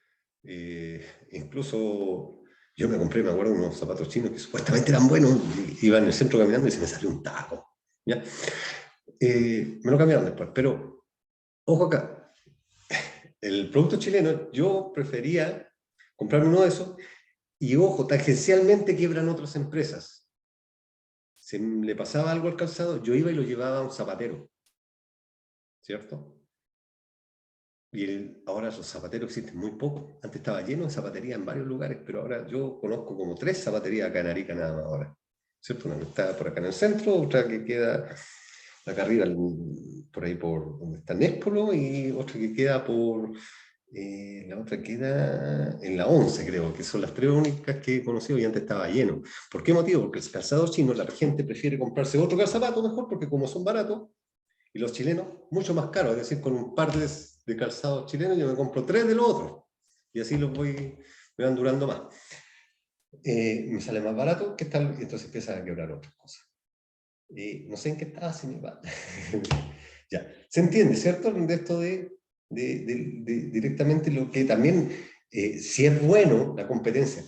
Incluso yo me compré, me acuerdo, unos zapatos chinos que supuestamente eran buenos, iba en el centro caminando y se me salió un taco, ¿ya? Me lo cambiaron después, pero ojo acá, el producto chileno, yo prefería comprarme uno de esos, y ojo, tangencialmente quiebran otras empresas. Si le pasaba algo al calzado, yo iba y lo llevaba a un zapatero, ¿cierto? Y ahora los zapateros existen muy poco. Antes estaba lleno de zapaterías en varios lugares, pero ahora yo conozco como 3 zapaterías acá en Arica nada más ahora. ¿Cierto? Una que está por acá en el centro, otra que queda acá arriba, por ahí por donde está Nespolo, y otra que queda por... la otra queda en la 11, creo, que son las 3 únicas que he conocido y antes estaba lleno. ¿Por qué motivo? Porque el calzado chino, la gente prefiere comprarse otro calzapato mejor, porque como son baratos, y los chilenos, mucho más caros, es decir, con un par de calzados chilenos yo me compro 3 de los otros, y así me van durando más. me sale más barato, ¿qué tal? Y entonces empiezan a quebrar otras cosas. No sé en qué estaba, si me va. Ya, se entiende, ¿cierto? De esto de directamente lo que también, si es bueno la competencia.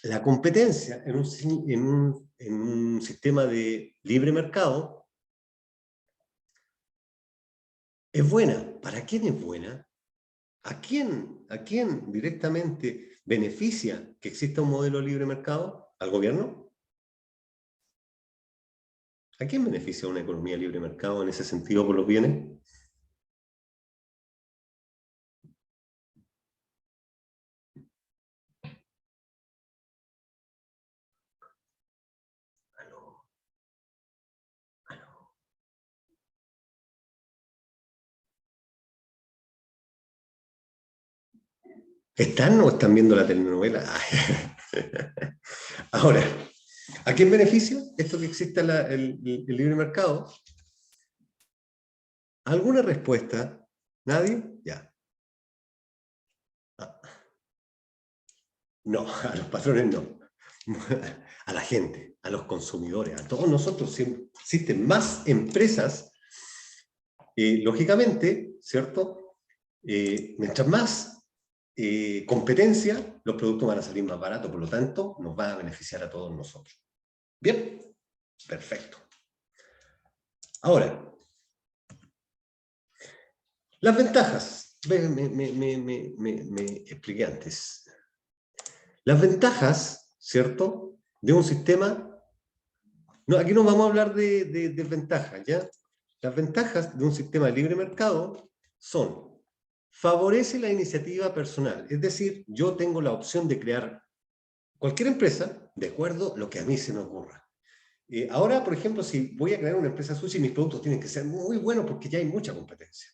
La competencia en un sistema de libre mercado es buena. ¿Para quién es buena? ¿A quién directamente beneficia que exista un modelo de libre mercado? ¿Al gobierno? ¿A quién beneficia una economía de libre mercado en ese sentido por los bienes? Aló, aló. ¿Están o están viendo la telenovela? Ahora, ¿a quién beneficia esto que exista el libre mercado? ¿Alguna respuesta? ¿Nadie? Ya. No, a los patrones no. A la gente, a los consumidores, a todos nosotros. Existen más empresas, lógicamente, ¿cierto? Mientras más competencia, los productos van a salir más baratos, por lo tanto, nos va a beneficiar a todos nosotros. Bien, perfecto. Ahora, las ventajas. Me expliqué antes. Las ventajas, ¿cierto?, de un sistema... No, aquí no vamos a hablar de desventajas, ¿ya? Las ventajas de un sistema de libre mercado son: favorece la iniciativa personal, es decir, yo tengo la opción de crear cualquier empresa de acuerdo a lo que a mí se me ocurra. Ahora, por ejemplo, si voy a crear una empresa sushi, mis productos tienen que ser muy buenos porque ya hay mucha competencia,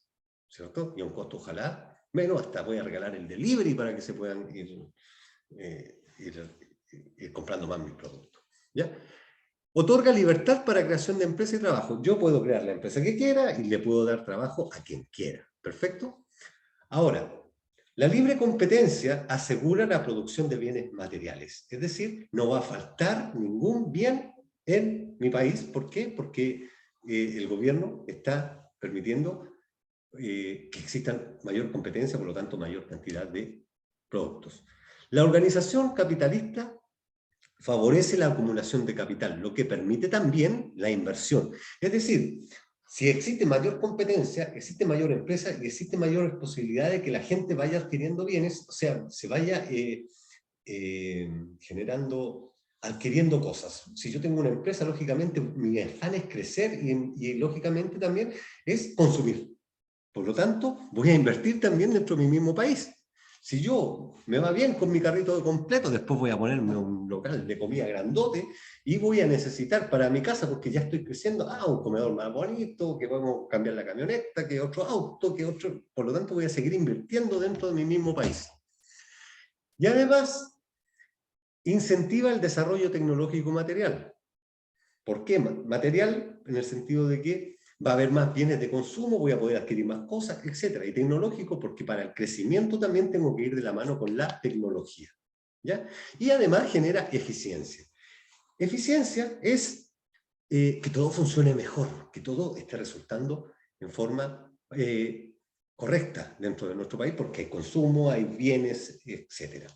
¿cierto? Y a un costo, ojalá, menos, hasta voy a regalar el delivery para que se puedan ir comprando más mis productos, ¿ya? Otorga libertad para creación de empresa y trabajo. Yo puedo crear la empresa que quiera y le puedo dar trabajo a quien quiera. ¿Perfecto? Ahora, la libre competencia asegura la producción de bienes materiales. Es decir, no va a faltar ningún bien en mi país. ¿Por qué? Porque el gobierno está permitiendo que exista mayor competencia, por lo tanto, mayor cantidad de productos. La organización capitalista favorece la acumulación de capital, lo que permite también la inversión. Es decir, si existe mayor competencia, existe mayor empresa y existe mayores posibilidades de que la gente vaya adquiriendo bienes, o sea, se vaya adquiriendo cosas. Si yo tengo una empresa, lógicamente mi afán es crecer y lógicamente también es consumir. Por lo tanto, voy a invertir también dentro de mi mismo país. Si yo me va bien con mi carrito de completo, después voy a ponerme un local de comida grandote y voy a necesitar para mi casa, porque ya estoy creciendo, un comedor más bonito, que podemos cambiar la camioneta, que otro auto, que otro... Por lo tanto, voy a seguir invirtiendo dentro de mi mismo país. Y además, incentiva el desarrollo tecnológico material. ¿Por qué material? En el sentido de que va a haber más bienes de consumo, voy a poder adquirir más cosas, etc. Y tecnológico, porque para el crecimiento también tengo que ir de la mano con la tecnología, ¿ya? Y además genera eficiencia. Eficiencia es que todo funcione mejor, que todo esté resultando en forma correcta dentro de nuestro país, porque hay consumo, hay bienes, etc.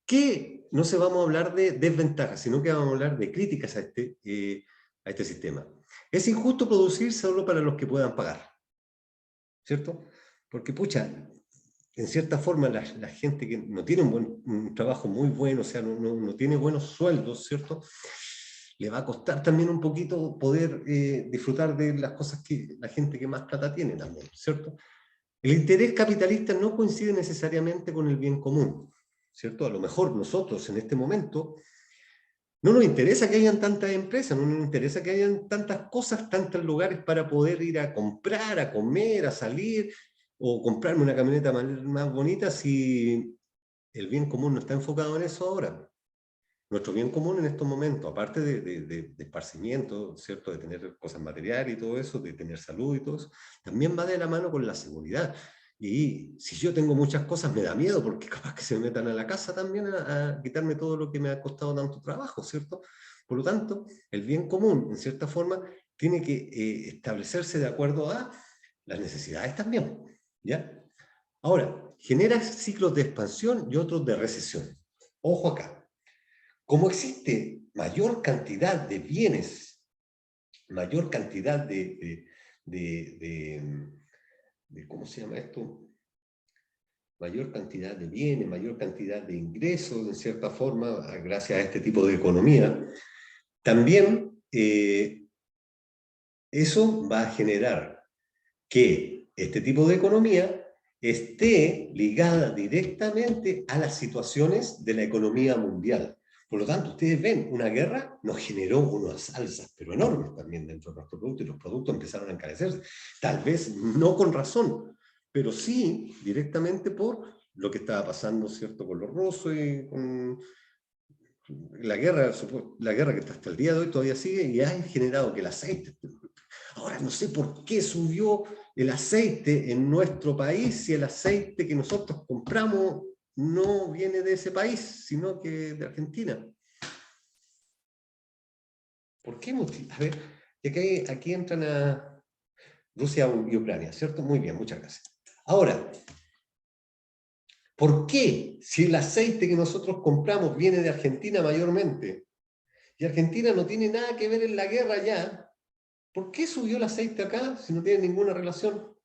Que no se vamos a hablar de desventajas, sino que vamos a hablar de críticas a este sistema. Es injusto producir solo para los que puedan pagar, ¿cierto? Porque, pucha, en cierta forma la gente que no tiene un trabajo muy bueno, o sea, no tiene buenos sueldos, ¿cierto?, le va a costar también un poquito poder disfrutar de las cosas que la gente que más plata tiene también, ¿cierto? El interés capitalista no coincide necesariamente con el bien común, ¿cierto? A lo mejor nosotros en este momento no nos interesa que hayan tantas empresas, no nos interesa que hayan tantas cosas, tantos lugares para poder ir a comprar, a comer, a salir, o comprarme una camioneta más bonita si el bien común no está enfocado en eso ahora. Nuestro bien común en estos momentos, aparte de esparcimiento, ¿cierto?, de tener cosas materiales y todo eso, de tener salud y todo eso, también va de la mano con la seguridad. Y si yo tengo muchas cosas, me da miedo, porque capaz que se me metan a la casa también a quitarme todo lo que me ha costado tanto trabajo, ¿cierto? Por lo tanto, el bien común, en cierta forma, tiene que establecerse de acuerdo a las necesidades también, ¿ya? Ahora, genera ciclos de expansión y otros de recesión. Ojo acá. Como existe mayor cantidad de bienes, mayor cantidad ¿cómo se llama esto? Mayor cantidad de bienes, mayor cantidad de ingresos, en cierta forma, gracias a este tipo de economía, también eso va a generar que este tipo de economía esté ligada directamente a las situaciones de la economía mundial. Por lo tanto, ustedes ven, una guerra nos generó unas alzas, pero enormes también dentro de nuestro producto, y los productos empezaron a encarecerse. Tal vez no con razón, pero sí directamente por lo que estaba pasando, ¿cierto?, con los rusos y con la guerra que hasta el día de hoy todavía sigue, y ha generado que el aceite... Ahora, no sé por qué subió el aceite en nuestro país si el aceite que nosotros compramos no viene de ese país, sino que de Argentina. ¿Por qué? A ver, y aquí entran a Rusia y Ucrania, ¿cierto? Muy bien, muchas gracias. Ahora, ¿por qué si el aceite que nosotros compramos viene de Argentina mayormente, y Argentina no tiene nada que ver en la guerra ya, ¿por qué subió el aceite acá si no tiene ninguna relación?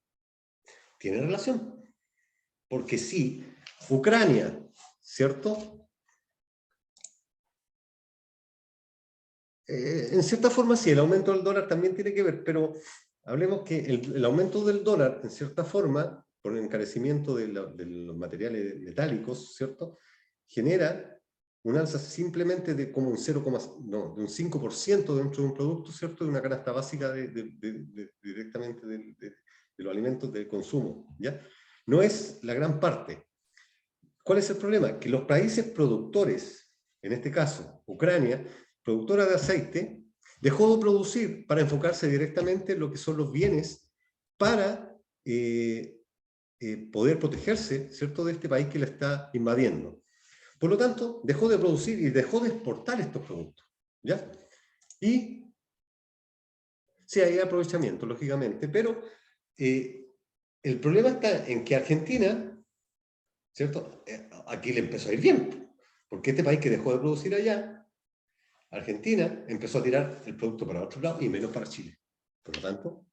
Tiene relación. Porque sí, Ucrania, ¿cierto? En cierta forma sí, el aumento del dólar también tiene que ver, pero hablemos que el aumento del dólar, en cierta forma, por el encarecimiento de los materiales metálicos, ¿cierto?, genera un alza simplemente de como un 0, no, de un 5% dentro de un producto, ¿cierto?, de una canasta básica directamente de los alimentos de consumo, ¿ya? No es la gran parte. ¿Cuál es el problema? Que los países productores, en este caso Ucrania, productora de aceite, dejó de producir para enfocarse directamente en lo que son los bienes para poder protegerse, ¿cierto?, de este país que la está invadiendo. Por lo tanto, dejó de producir y dejó de exportar estos productos, ¿ya? Y sí, hay aprovechamiento, lógicamente, pero el problema está en que Argentina, ¿cierto?, aquí le empezó a ir bien, porque este país que dejó de producir allá, Argentina, empezó a tirar el producto para otro lado y menos para Chile. Por lo tanto,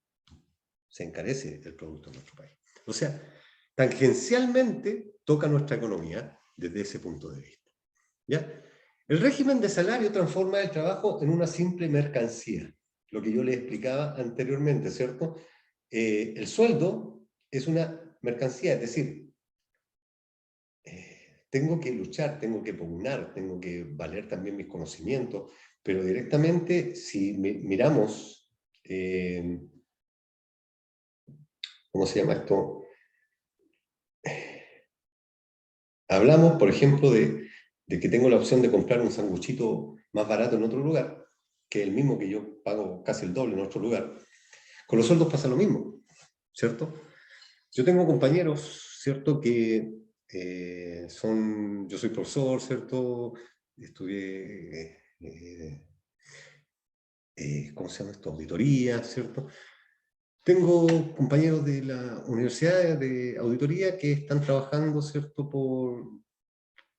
se encarece el producto en nuestro país. O sea, tangencialmente toca nuestra economía desde ese punto de vista, ¿ya? El régimen de salario transforma el trabajo en una simple mercancía, lo que yo les explicaba anteriormente, ¿cierto? El sueldo es una mercancía, es decir, tengo que luchar, tengo que pugnar, tengo que valer también mis conocimientos, pero directamente, si miramos, ¿cómo se llama esto? Hablamos, por ejemplo, de que tengo la opción de comprar un sanguchito más barato en otro lugar, que es el mismo que yo pago casi el doble en otro lugar. Con los sueldos pasa lo mismo, ¿cierto? Yo tengo compañeros, ¿cierto?, que yo soy profesor, ¿cierto? Estudié, ¿cómo se llama esto? Auditoría, ¿cierto? Tengo compañeros de la universidad de auditoría que están trabajando, ¿cierto?, por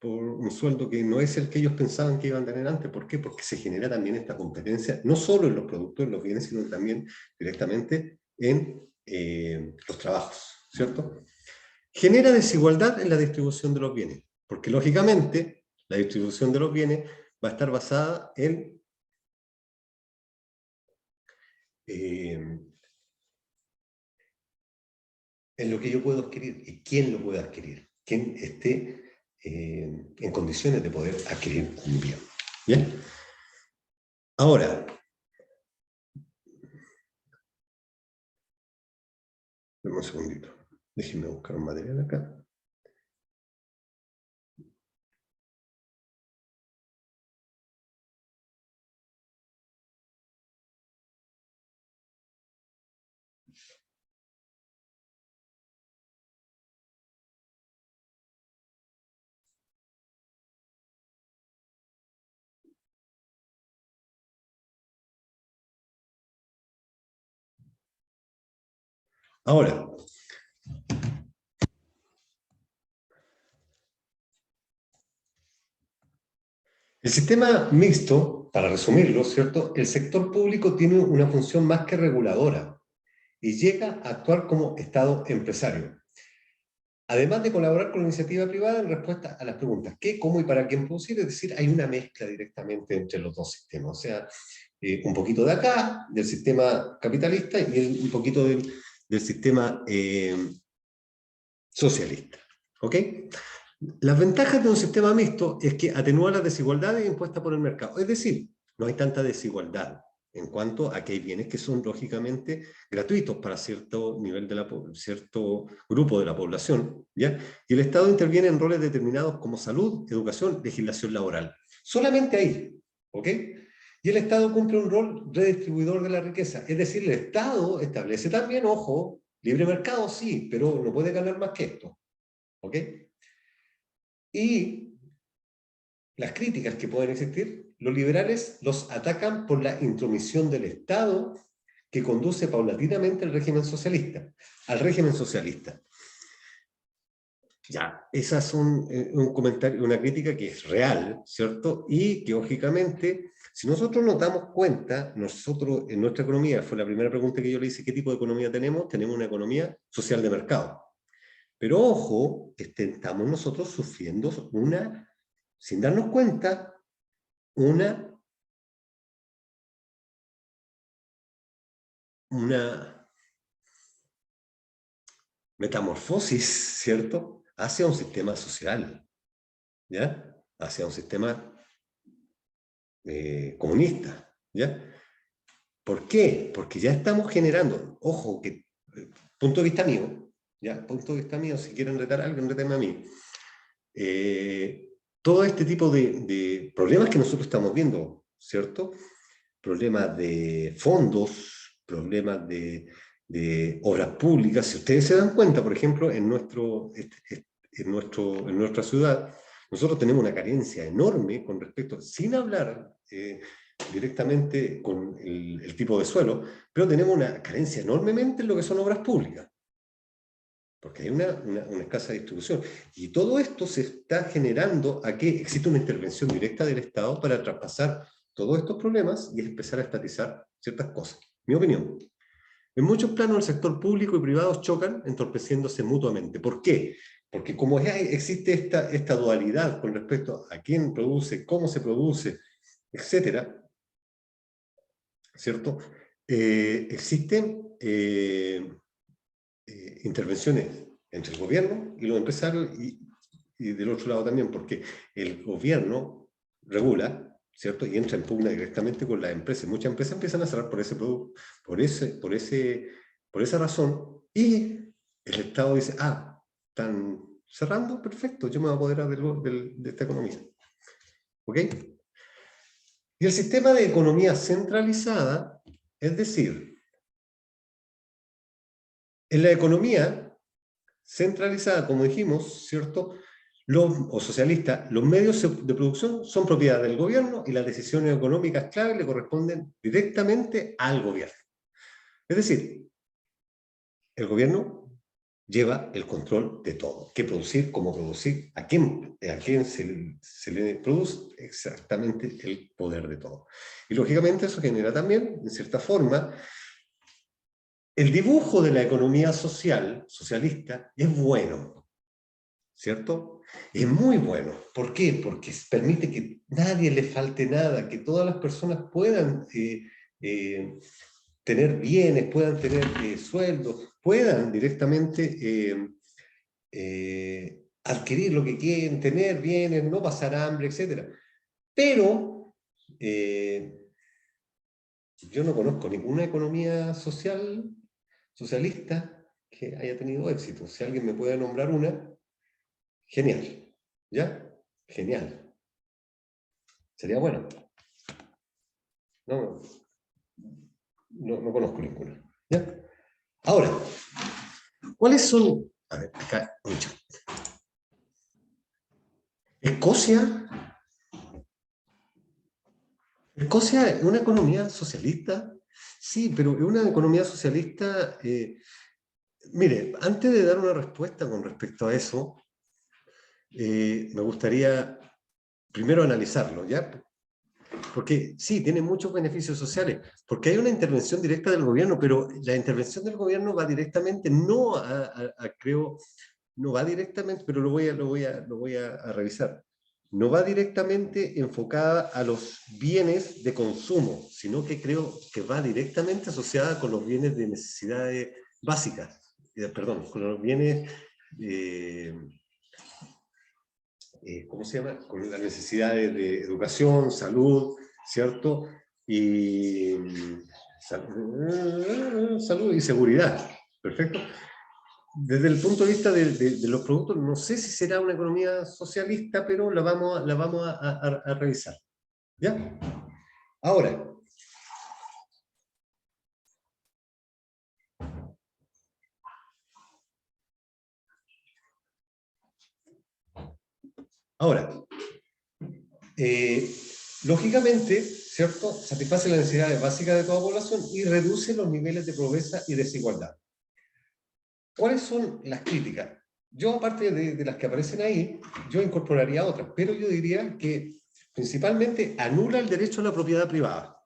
un sueldo que no es el que ellos pensaban que iban a tener antes. ¿Por qué? Porque se genera también esta competencia, no solo en los productos, en los bienes, sino también directamente en los trabajos, ¿cierto? Genera desigualdad en la distribución de los bienes, porque lógicamente la distribución de los bienes va a estar basada en lo que yo puedo adquirir y quién lo puede adquirir, quién esté en condiciones de poder adquirir un bien. ¿Bien? Ahora, un segundito, déjenme buscar un material acá. Ahora, el sistema mixto, para resumirlo, ¿cierto? El sector público tiene una función más que reguladora y llega a actuar como Estado empresario. Además de colaborar con la iniciativa privada en respuesta a las preguntas ¿qué, cómo y para quién producir? Es decir, hay una mezcla directamente entre los dos sistemas. O sea, un poquito de acá, del sistema capitalista, y un poquito del sistema socialista. ¿Ok? Las ventajas de un sistema mixto es que atenúa las desigualdades impuestas por el mercado. Es decir, no hay tanta desigualdad en cuanto a que hay bienes que son lógicamente gratuitos para cierto nivel cierto grupo de la población, ¿ya? Y el Estado interviene en roles determinados como salud, educación, legislación laboral. Solamente ahí, ¿ok? Y el Estado cumple un rol redistribuidor de la riqueza. Es decir, el Estado establece también, ojo, libre mercado sí, pero no puede ganar más que esto, ¿ok? Y las críticas que pueden existir, los liberales los atacan por la intromisión del Estado que conduce paulatinamente al régimen socialista. Ya, esa es un comentario, una crítica que es real, ¿cierto? Y que lógicamente, si nosotros nos damos cuenta, nosotros en nuestra economía, fue la primera pregunta que yo le hice, ¿qué tipo de economía tenemos? Tenemos una economía social de mercado. Pero ojo, estamos nosotros sufriendo sin darnos cuenta, una metamorfosis, ¿cierto?, hacia un sistema social, ¿ya? Hacia un sistema comunista, ¿ya? ¿Por qué? Porque ya estamos generando, ojo, que punto de vista mío, ¿ya? Punto de vista mío, si quieren retar a alguien, retenme a mí. Todo este tipo de problemas que nosotros estamos viendo, ¿cierto? Problemas de fondos, problemas de obras públicas. Si ustedes se dan cuenta, por ejemplo, en nuestra ciudad, nosotros tenemos una carencia enorme con respecto, sin hablar directamente con el tipo de suelo, pero tenemos una carencia enormemente en lo que son obras públicas. Porque hay una escasa distribución. Y todo esto se está generando a que existe una intervención directa del Estado para traspasar todos estos problemas y empezar a estatizar ciertas cosas. Mi opinión. En muchos planos el sector público y privado chocan entorpeciéndose mutuamente. ¿Por qué? Porque como ya existe esta dualidad con respecto a quién produce, cómo se produce, etcétera, ¿cierto? Existen intervenciones entre el gobierno y los empresarios y del otro lado también, porque el gobierno regula, ¿cierto? Y entra en pugna directamente con las empresas. Muchas empresas empiezan a cerrar por ese producto, por esa razón, y el Estado dice, están cerrando, perfecto, yo me voy a apoderar de esta economía. ¿Ok? Y el sistema de economía centralizada, es decir, en la economía centralizada, como dijimos, ¿cierto? O socialista, los medios de producción son propiedad del gobierno y las decisiones económicas clave le corresponden directamente al gobierno. Es decir, el gobierno lleva el control de todo. ¿Qué producir? ¿Cómo producir? ¿A quién se le produce? Exactamente el poder de todo. Y lógicamente eso genera también, en cierta forma, el dibujo de la economía socialista es bueno, ¿cierto? Es muy bueno. ¿Por qué? Porque permite que nadie le falte nada, que todas las personas puedan tener bienes, puedan tener sueldos, puedan directamente adquirir lo que quieren, tener bienes, no pasar hambre, etc. Pero yo no conozco ninguna economía socialista que haya tenido éxito. Si alguien me puede nombrar una, genial. ¿Ya? Genial. Sería bueno. No conozco ninguna. ¿Ya? Ahora, ¿cuáles son? A ver, acá, mucho. Escocia es una economía socialista. Sí, pero es una economía socialista Mire, antes de dar una respuesta con respecto a eso, me gustaría primero analizarlo, ¿ya? Porque sí, tiene muchos beneficios sociales, porque hay una intervención directa del gobierno, pero la intervención del gobierno va directamente, no creo, no va directamente, pero lo voy a revisar. No va directamente enfocada a los bienes de consumo, sino que creo que va directamente asociada con los bienes de necesidades básicas, perdón, con los bienes, ¿cómo se llama? Con las necesidades de educación, salud, ¿cierto? Y salud y seguridad, ¿perfecto? Desde el punto de vista de los productos, no sé si será una economía socialista, pero la vamos a revisar. ¿Ya? Ahora, lógicamente, ¿cierto? Satisface las necesidades básicas de toda población y reduce los niveles de pobreza y desigualdad. ¿Cuáles son las críticas? Yo, aparte de las que aparecen ahí, yo incorporaría otras, pero yo diría que principalmente anula el derecho a la propiedad privada.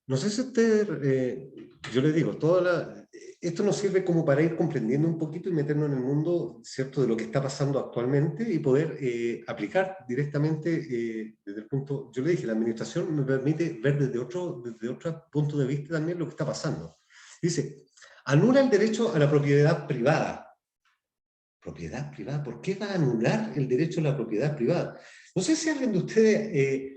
No sé si usted, yo le digo, esto nos sirve como para ir comprendiendo un poquito y meternos en el mundo, ¿cierto?, de lo que está pasando actualmente y poder aplicar directamente desde el punto, yo le dije, la administración me permite ver desde otro punto de vista también lo que está pasando. Dice, anula el derecho a la propiedad privada. ¿Propiedad privada? ¿Por qué va a anular el derecho a la propiedad privada? No sé si alguien de ustedes...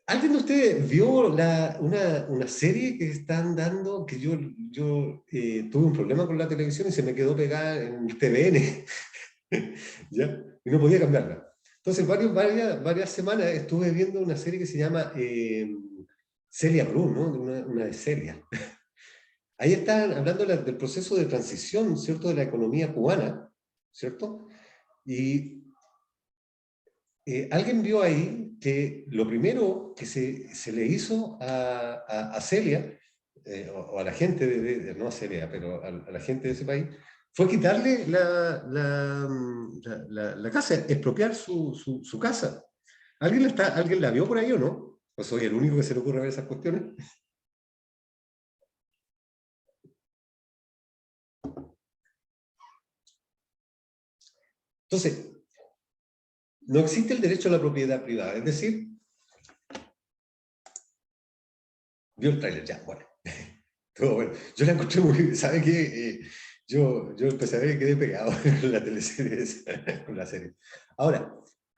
¿Alguien de ustedes vio una serie que están dando, que yo tuve un problema con la televisión y se me quedó pegada en el TVN, ¿ya? Y no podía cambiarla. Entonces, varias semanas estuve viendo una serie que se llama Celia Cruz, ¿no? Una de Celia. Ahí están hablando del proceso de transición, ¿cierto?, de la economía cubana, ¿cierto? Y alguien vio ahí que lo primero que se le hizo a Celia, o a la gente, no a Celia, pero a la gente de ese país, fue quitarle la casa, expropiar su casa. ¿Alguien la vio por ahí o no? ¿O soy el único que se le ocurre ver esas cuestiones? Entonces, no existe el derecho a la propiedad privada, es decir, vio el tráiler, ya, bueno. Todo bueno. Yo la encontré muy, ¿sabe qué? Yo empecé a ver que quedé pegado con la teleserie, con la serie. Ahora,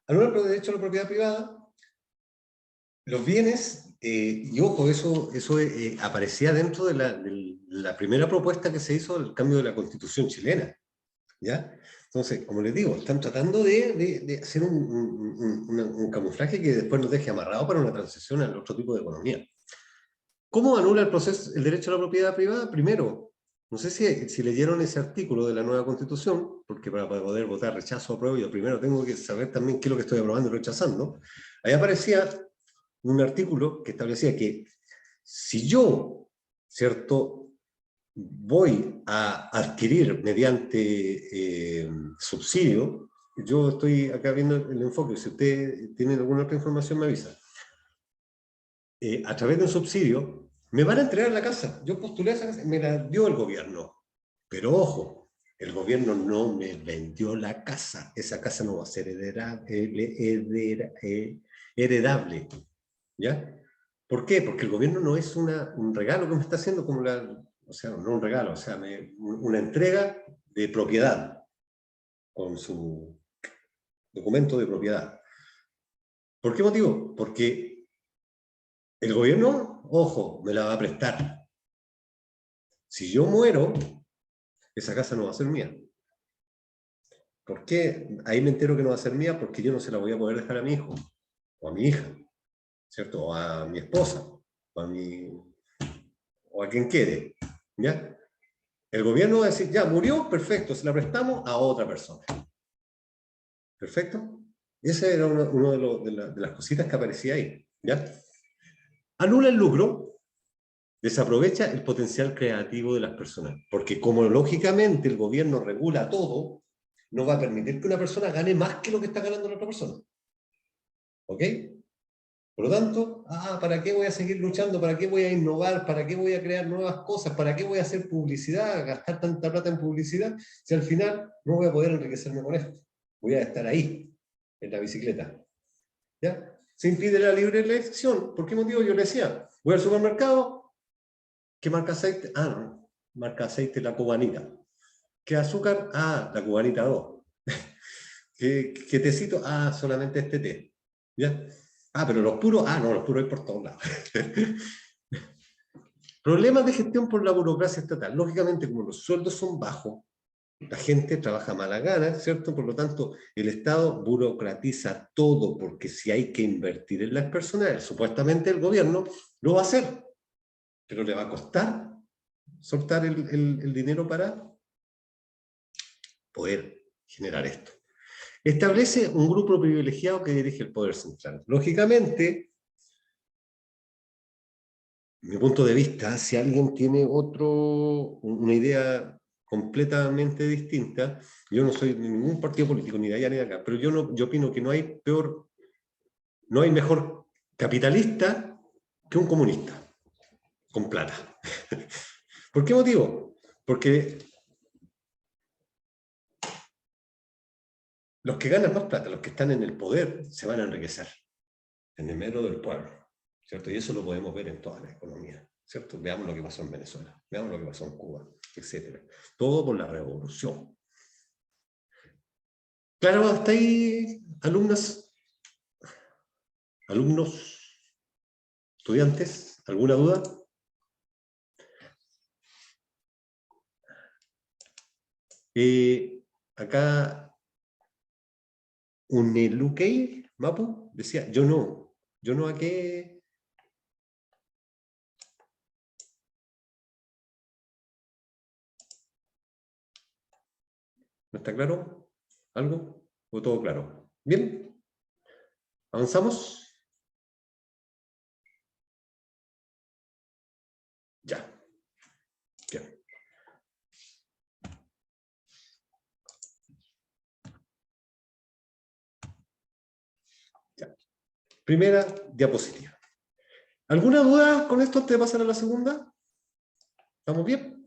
anula el derecho a la propiedad privada, los bienes, y ojo, eso aparecía dentro de la primera propuesta que se hizo del cambio de la Constitución chilena, ¿ya? Entonces, como les digo, están tratando de hacer un camuflaje que después nos deje amarrado para una transición al otro tipo de economía. ¿Cómo anula el derecho a la propiedad privada? Primero, no sé si leyeron ese artículo de la nueva Constitución, porque para poder votar rechazo o apruebo, yo primero tengo que saber también qué es lo que estoy aprobando y rechazando. Ahí aparecía un artículo que establecía que si yo, ¿cierto?, voy a adquirir mediante subsidio, yo estoy acá viendo el enfoque, si usted tiene alguna otra información me avisa. A través de un subsidio, me van a entregar la casa. Yo postulé esa casa, me la dio el gobierno. Pero ojo, el gobierno no me vendió la casa. Esa casa no va a ser heredable. ¿Ya? ¿Por qué? Porque el gobierno no es un regalo que me está haciendo, como o sea, no un regalo, o sea, una entrega de propiedad con su documento de propiedad. ¿Por qué motivo? Porque el gobierno, ojo, me la va a prestar. Si yo muero, esa casa no va a ser mía. ¿Por qué? Ahí me entero que no va a ser mía porque yo no se la voy a poder dejar a mi hijo, o a mi hija, ¿cierto? O a mi esposa, o a quien quede, ¿ya? El gobierno va a decir, ya, murió, perfecto, se la prestamos a otra persona. ¿Perfecto? Ese era uno de las cositas que aparecía ahí, ¿ya? Anula el lucro. desaprovecha el potencial creativo de las personas. Porque como lógicamente el gobierno regula todo, no va a permitir que una persona gane más que lo que está ganando la otra persona. ¿Ok? Por lo tanto, ¿para qué voy a seguir luchando? ¿Para qué voy a innovar? ¿Para qué voy a crear nuevas cosas? ¿Para qué voy a hacer publicidad? ¿Gastar tanta plata en publicidad? Si al final no voy a poder enriquecerme con esto. Voy a estar ahí, en la bicicleta. ¿Ya? Se impide la libre elección. ¿Por qué motivo? Yo le decía, voy al supermercado, ¿qué marca aceite? No, marca aceite la cubanita. ¿Qué azúcar? La cubanita 2. ¿Qué tecito? Solamente este té. ¿Ya? Pero los puros, no, los puros hay por todos lados. Problemas de gestión por la burocracia estatal. Lógicamente, como los sueldos son bajos, la gente trabaja mala gana, ¿cierto? Por lo tanto, el Estado burocratiza todo, porque si hay que invertir en las personas, supuestamente el gobierno lo va a hacer, pero le va a costar soltar el dinero para poder generar esto. Establece un grupo privilegiado que dirige el poder central. Lógicamente, mi punto de vista, si alguien tiene una idea completamente distinta, yo no soy de ningún partido político, ni de allá ni de acá, pero yo opino que no hay mejor capitalista que un comunista, con plata. ¿Por qué motivo? Porque los que ganan más plata, los que están en el poder, se van a enriquecer en el medio del pueblo, ¿cierto? Y eso lo podemos ver en todas las economías, ¿cierto? Veamos lo que pasó en Venezuela, veamos lo que pasó en Cuba, etc. Todo por la revolución. Claro, hasta ahí, alumnos, estudiantes, ¿alguna duda? Acá, Unelukei, Mapu, decía, yo no a qué. ¿No está claro? ¿Algo? ¿O todo claro? ¿Bien? ¿Avanzamos? Ya. Bien. Ya. Primera diapositiva. ¿Alguna duda con esto antes de pasar a la segunda? ¿Estamos bien?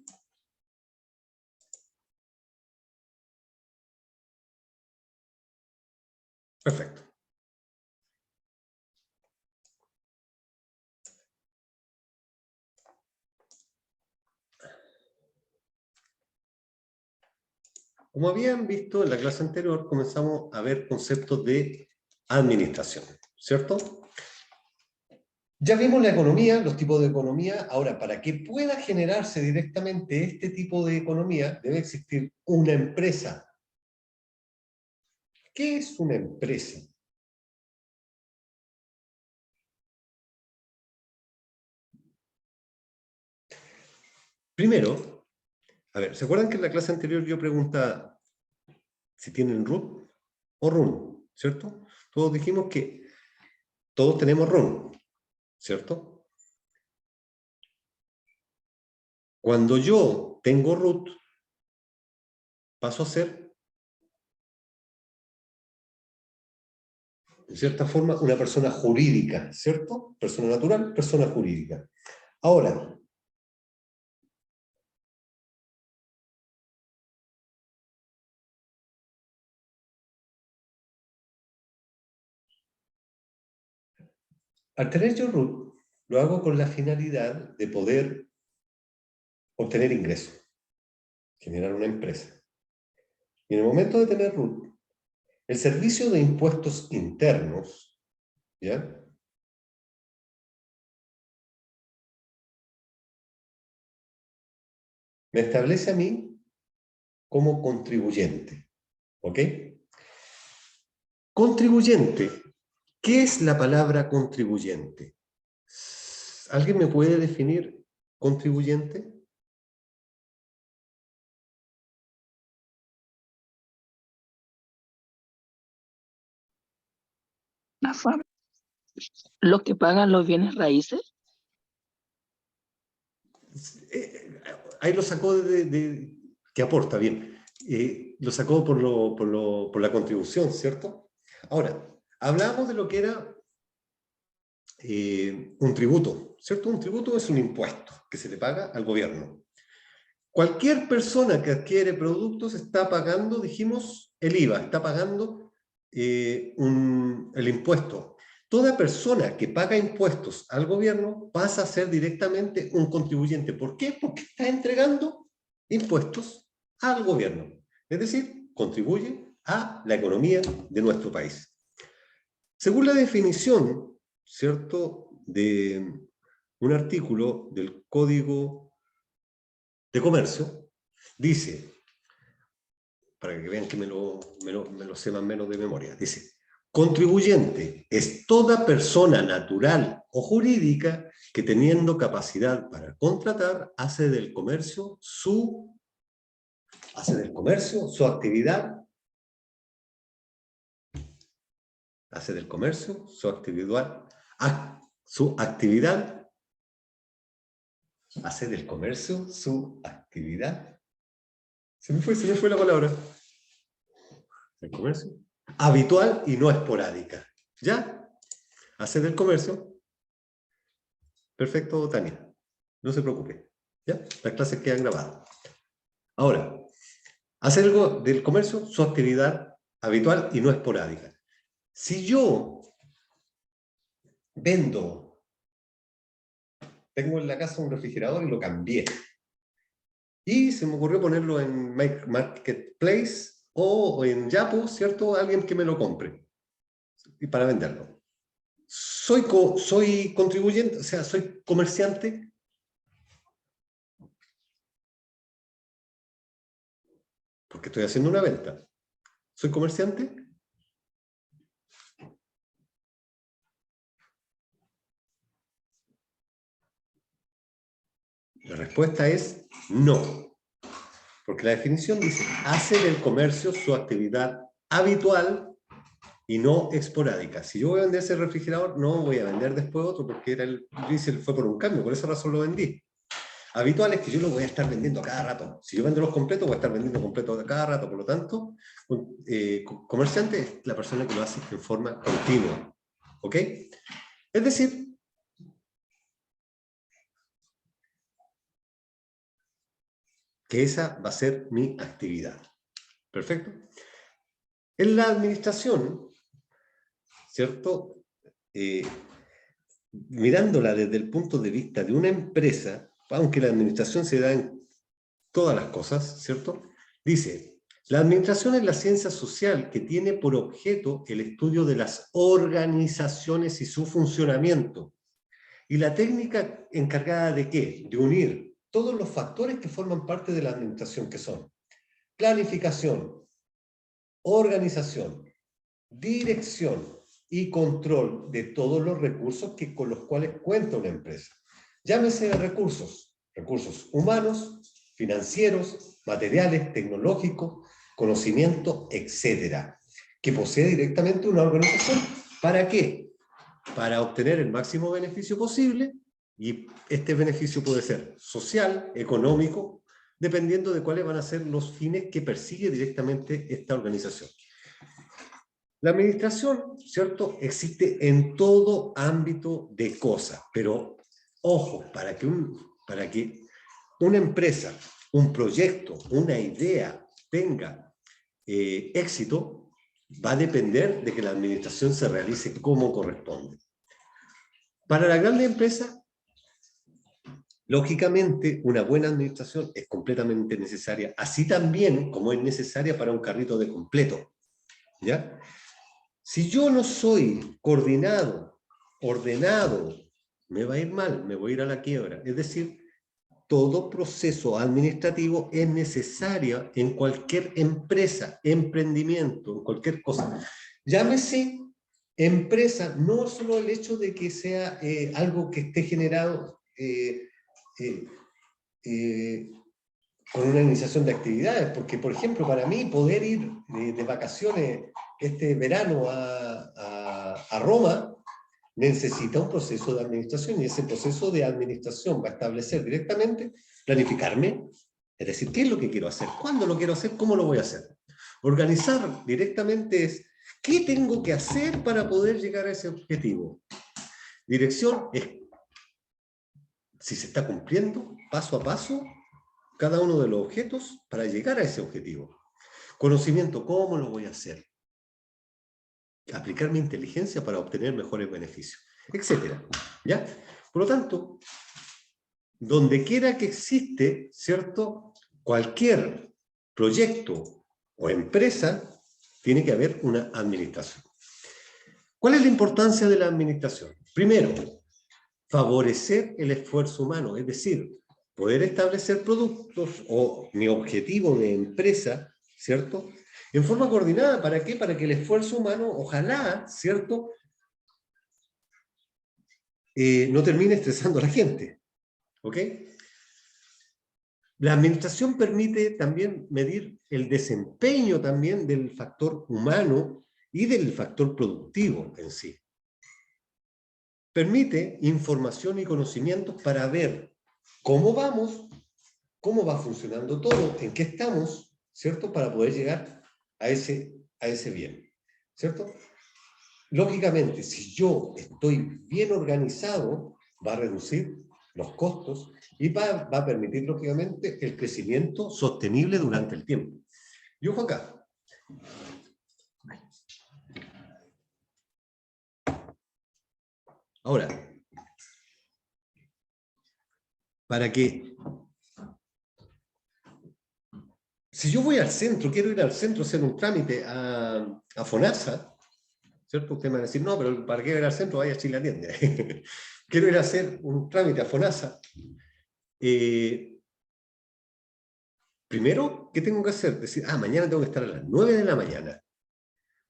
Perfecto. Como habían visto en la clase anterior, comenzamos a ver conceptos de administración, ¿cierto? Ya vimos la economía, los tipos de economía. Ahora, para que pueda generarse directamente este tipo de economía, debe existir una empresa. ¿Qué es una empresa? Primero, a ver, ¿se acuerdan que en la clase anterior yo preguntaba si tienen root o run, ¿cierto? Todos dijimos que todos tenemos run, ¿cierto? Cuando yo tengo root, paso a ser, de cierta forma, una persona jurídica, ¿cierto? Persona natural, persona jurídica. Ahora, al tener yo root, lo hago con la finalidad de poder obtener ingresos, generar una empresa. Y en el momento de tener root, el servicio de impuestos internos, ¿ya?, me establece a mí como contribuyente. ¿Ok? Contribuyente. ¿Qué es la palabra contribuyente? ¿Alguien me puede definir contribuyente? Los que pagan los bienes raíces. ahí lo sacó que aporta bien. Lo sacó por la contribución, ¿cierto? Ahora, hablamos de lo que era un tributo, ¿cierto? Un tributo es un impuesto que se le paga al gobierno. Cualquier persona que adquiere productos está pagando, dijimos, el IVA, está pagando el impuesto. Toda persona que paga impuestos al gobierno pasa a ser directamente un contribuyente. ¿Por qué? Porque está entregando impuestos al gobierno. Es decir, contribuye a la economía de nuestro país. Según la definición, ¿cierto?, de un artículo del Código de Comercio, dice, para que vean que me lo sé más o menos de memoria, dice: contribuyente es toda persona natural o jurídica que, teniendo capacidad para contratar, hace del comercio su actividad, se me fue la palabra, el comercio, habitual y no esporádica. ¿Ya? Hacer del comercio. Perfecto, Tania. No se preocupe. ¿Ya? Las clases quedan grabadas. Ahora, hacer del comercio su actividad habitual y no esporádica. Si yo tengo en la casa un refrigerador y lo cambié, y se me ocurrió ponerlo en Marketplace o en Yapo, ¿cierto? Alguien que me lo compre y para venderlo. Soy contribuyente, o sea, soy comerciante. Porque estoy haciendo una venta. ¿Soy comerciante? La respuesta es no. Porque la definición dice: hace del comercio su actividad habitual y no esporádica. Si yo voy a vender ese refrigerador, no voy a vender después otro, porque fue por un cambio, por esa razón lo vendí. Habitual es que yo lo voy a estar vendiendo a cada rato. Si yo vendo los completos, voy a estar vendiendo completos a cada rato. Por lo tanto, comerciante es la persona que lo hace en forma continua. ¿Ok? Es decir, que esa va a ser mi actividad. ¿Perfecto? En la administración, ¿cierto? Mirándola desde el punto de vista de una empresa, aunque la administración se da en todas las cosas, ¿cierto? Dice: la administración es la ciencia social que tiene por objeto el estudio de las organizaciones y su funcionamiento. Y la técnica encargada ¿de qué? De unir todos los factores que forman parte de la administración, que son planificación, organización, dirección y control de todos los recursos con los cuales cuenta una empresa. Llámese recursos humanos, financieros, materiales, tecnológicos, conocimiento, etcétera, que posee directamente una organización. ¿Para qué? Para obtener el máximo beneficio posible, y este beneficio puede ser social, económico, dependiendo de cuáles van a ser los fines que persigue directamente esta organización. La administración, ¿cierto?, existe en todo ámbito de cosas, pero ojo, para que una empresa, un proyecto, una idea tenga éxito, va a depender de que la administración se realice como corresponde. Para la gran empresa, lógicamente, una buena administración es completamente necesaria, así también como es necesaria para un carrito de completo, ¿ya? Si yo no soy coordinado, ordenado, me va a ir mal, me voy a ir a la quiebra. Es decir, todo proceso administrativo es necesario en cualquier empresa, emprendimiento, en cualquier cosa. Llámese empresa, no solo el hecho de que sea algo que esté generado con una iniciación de actividades, porque, por ejemplo, para mí poder ir de vacaciones este verano a Roma necesita un proceso de administración, y ese proceso de administración va a establecer directamente Planificarme, es decir, ¿qué es lo que quiero hacer? ¿Cuándo lo quiero hacer? ¿Cómo lo voy a hacer? Organizar directamente es, ¿qué tengo que hacer para poder llegar a ese objetivo? Dirección es si se está cumpliendo paso a paso cada uno de los objetos para llegar a ese objetivo. Conocimiento, ¿cómo lo voy a hacer? Aplicar mi inteligencia para obtener mejores beneficios, etcétera. ¿Ya? Por lo tanto, donde quiera que existe, ¿cierto? Cualquier proyecto o empresa, tiene que haber una administración. ¿Cuál es la importancia de la administración? Primero, favorecer el esfuerzo humano, es decir, poder establecer productos o mi objetivo de empresa, ¿cierto? En forma coordinada, ¿para qué? Para que el esfuerzo humano, ojalá, ¿cierto? No termine estresando a la gente, ¿ok? La administración permite también medir el desempeño también del factor humano y del factor productivo en sí. Permite información y conocimientos para ver cómo vamos, cómo va funcionando todo, en qué estamos, ¿cierto? Para poder llegar a ese bien, ¿cierto? Lógicamente, si yo estoy bien organizado, va a reducir los costos y va a permitir, lógicamente, el crecimiento sostenible durante el tiempo. Y ojo acá. Ahora, para que, si yo voy al centro, quiero ir al centro a hacer un trámite a FONASA, ¿cierto? Usted me va a decir, no, pero ¿para qué ir al centro? Vaya a Chile Atiende. Quiero ir a hacer un trámite a FONASA. Primero, ¿qué tengo que hacer? Decir, mañana tengo que estar a las 9 de la mañana.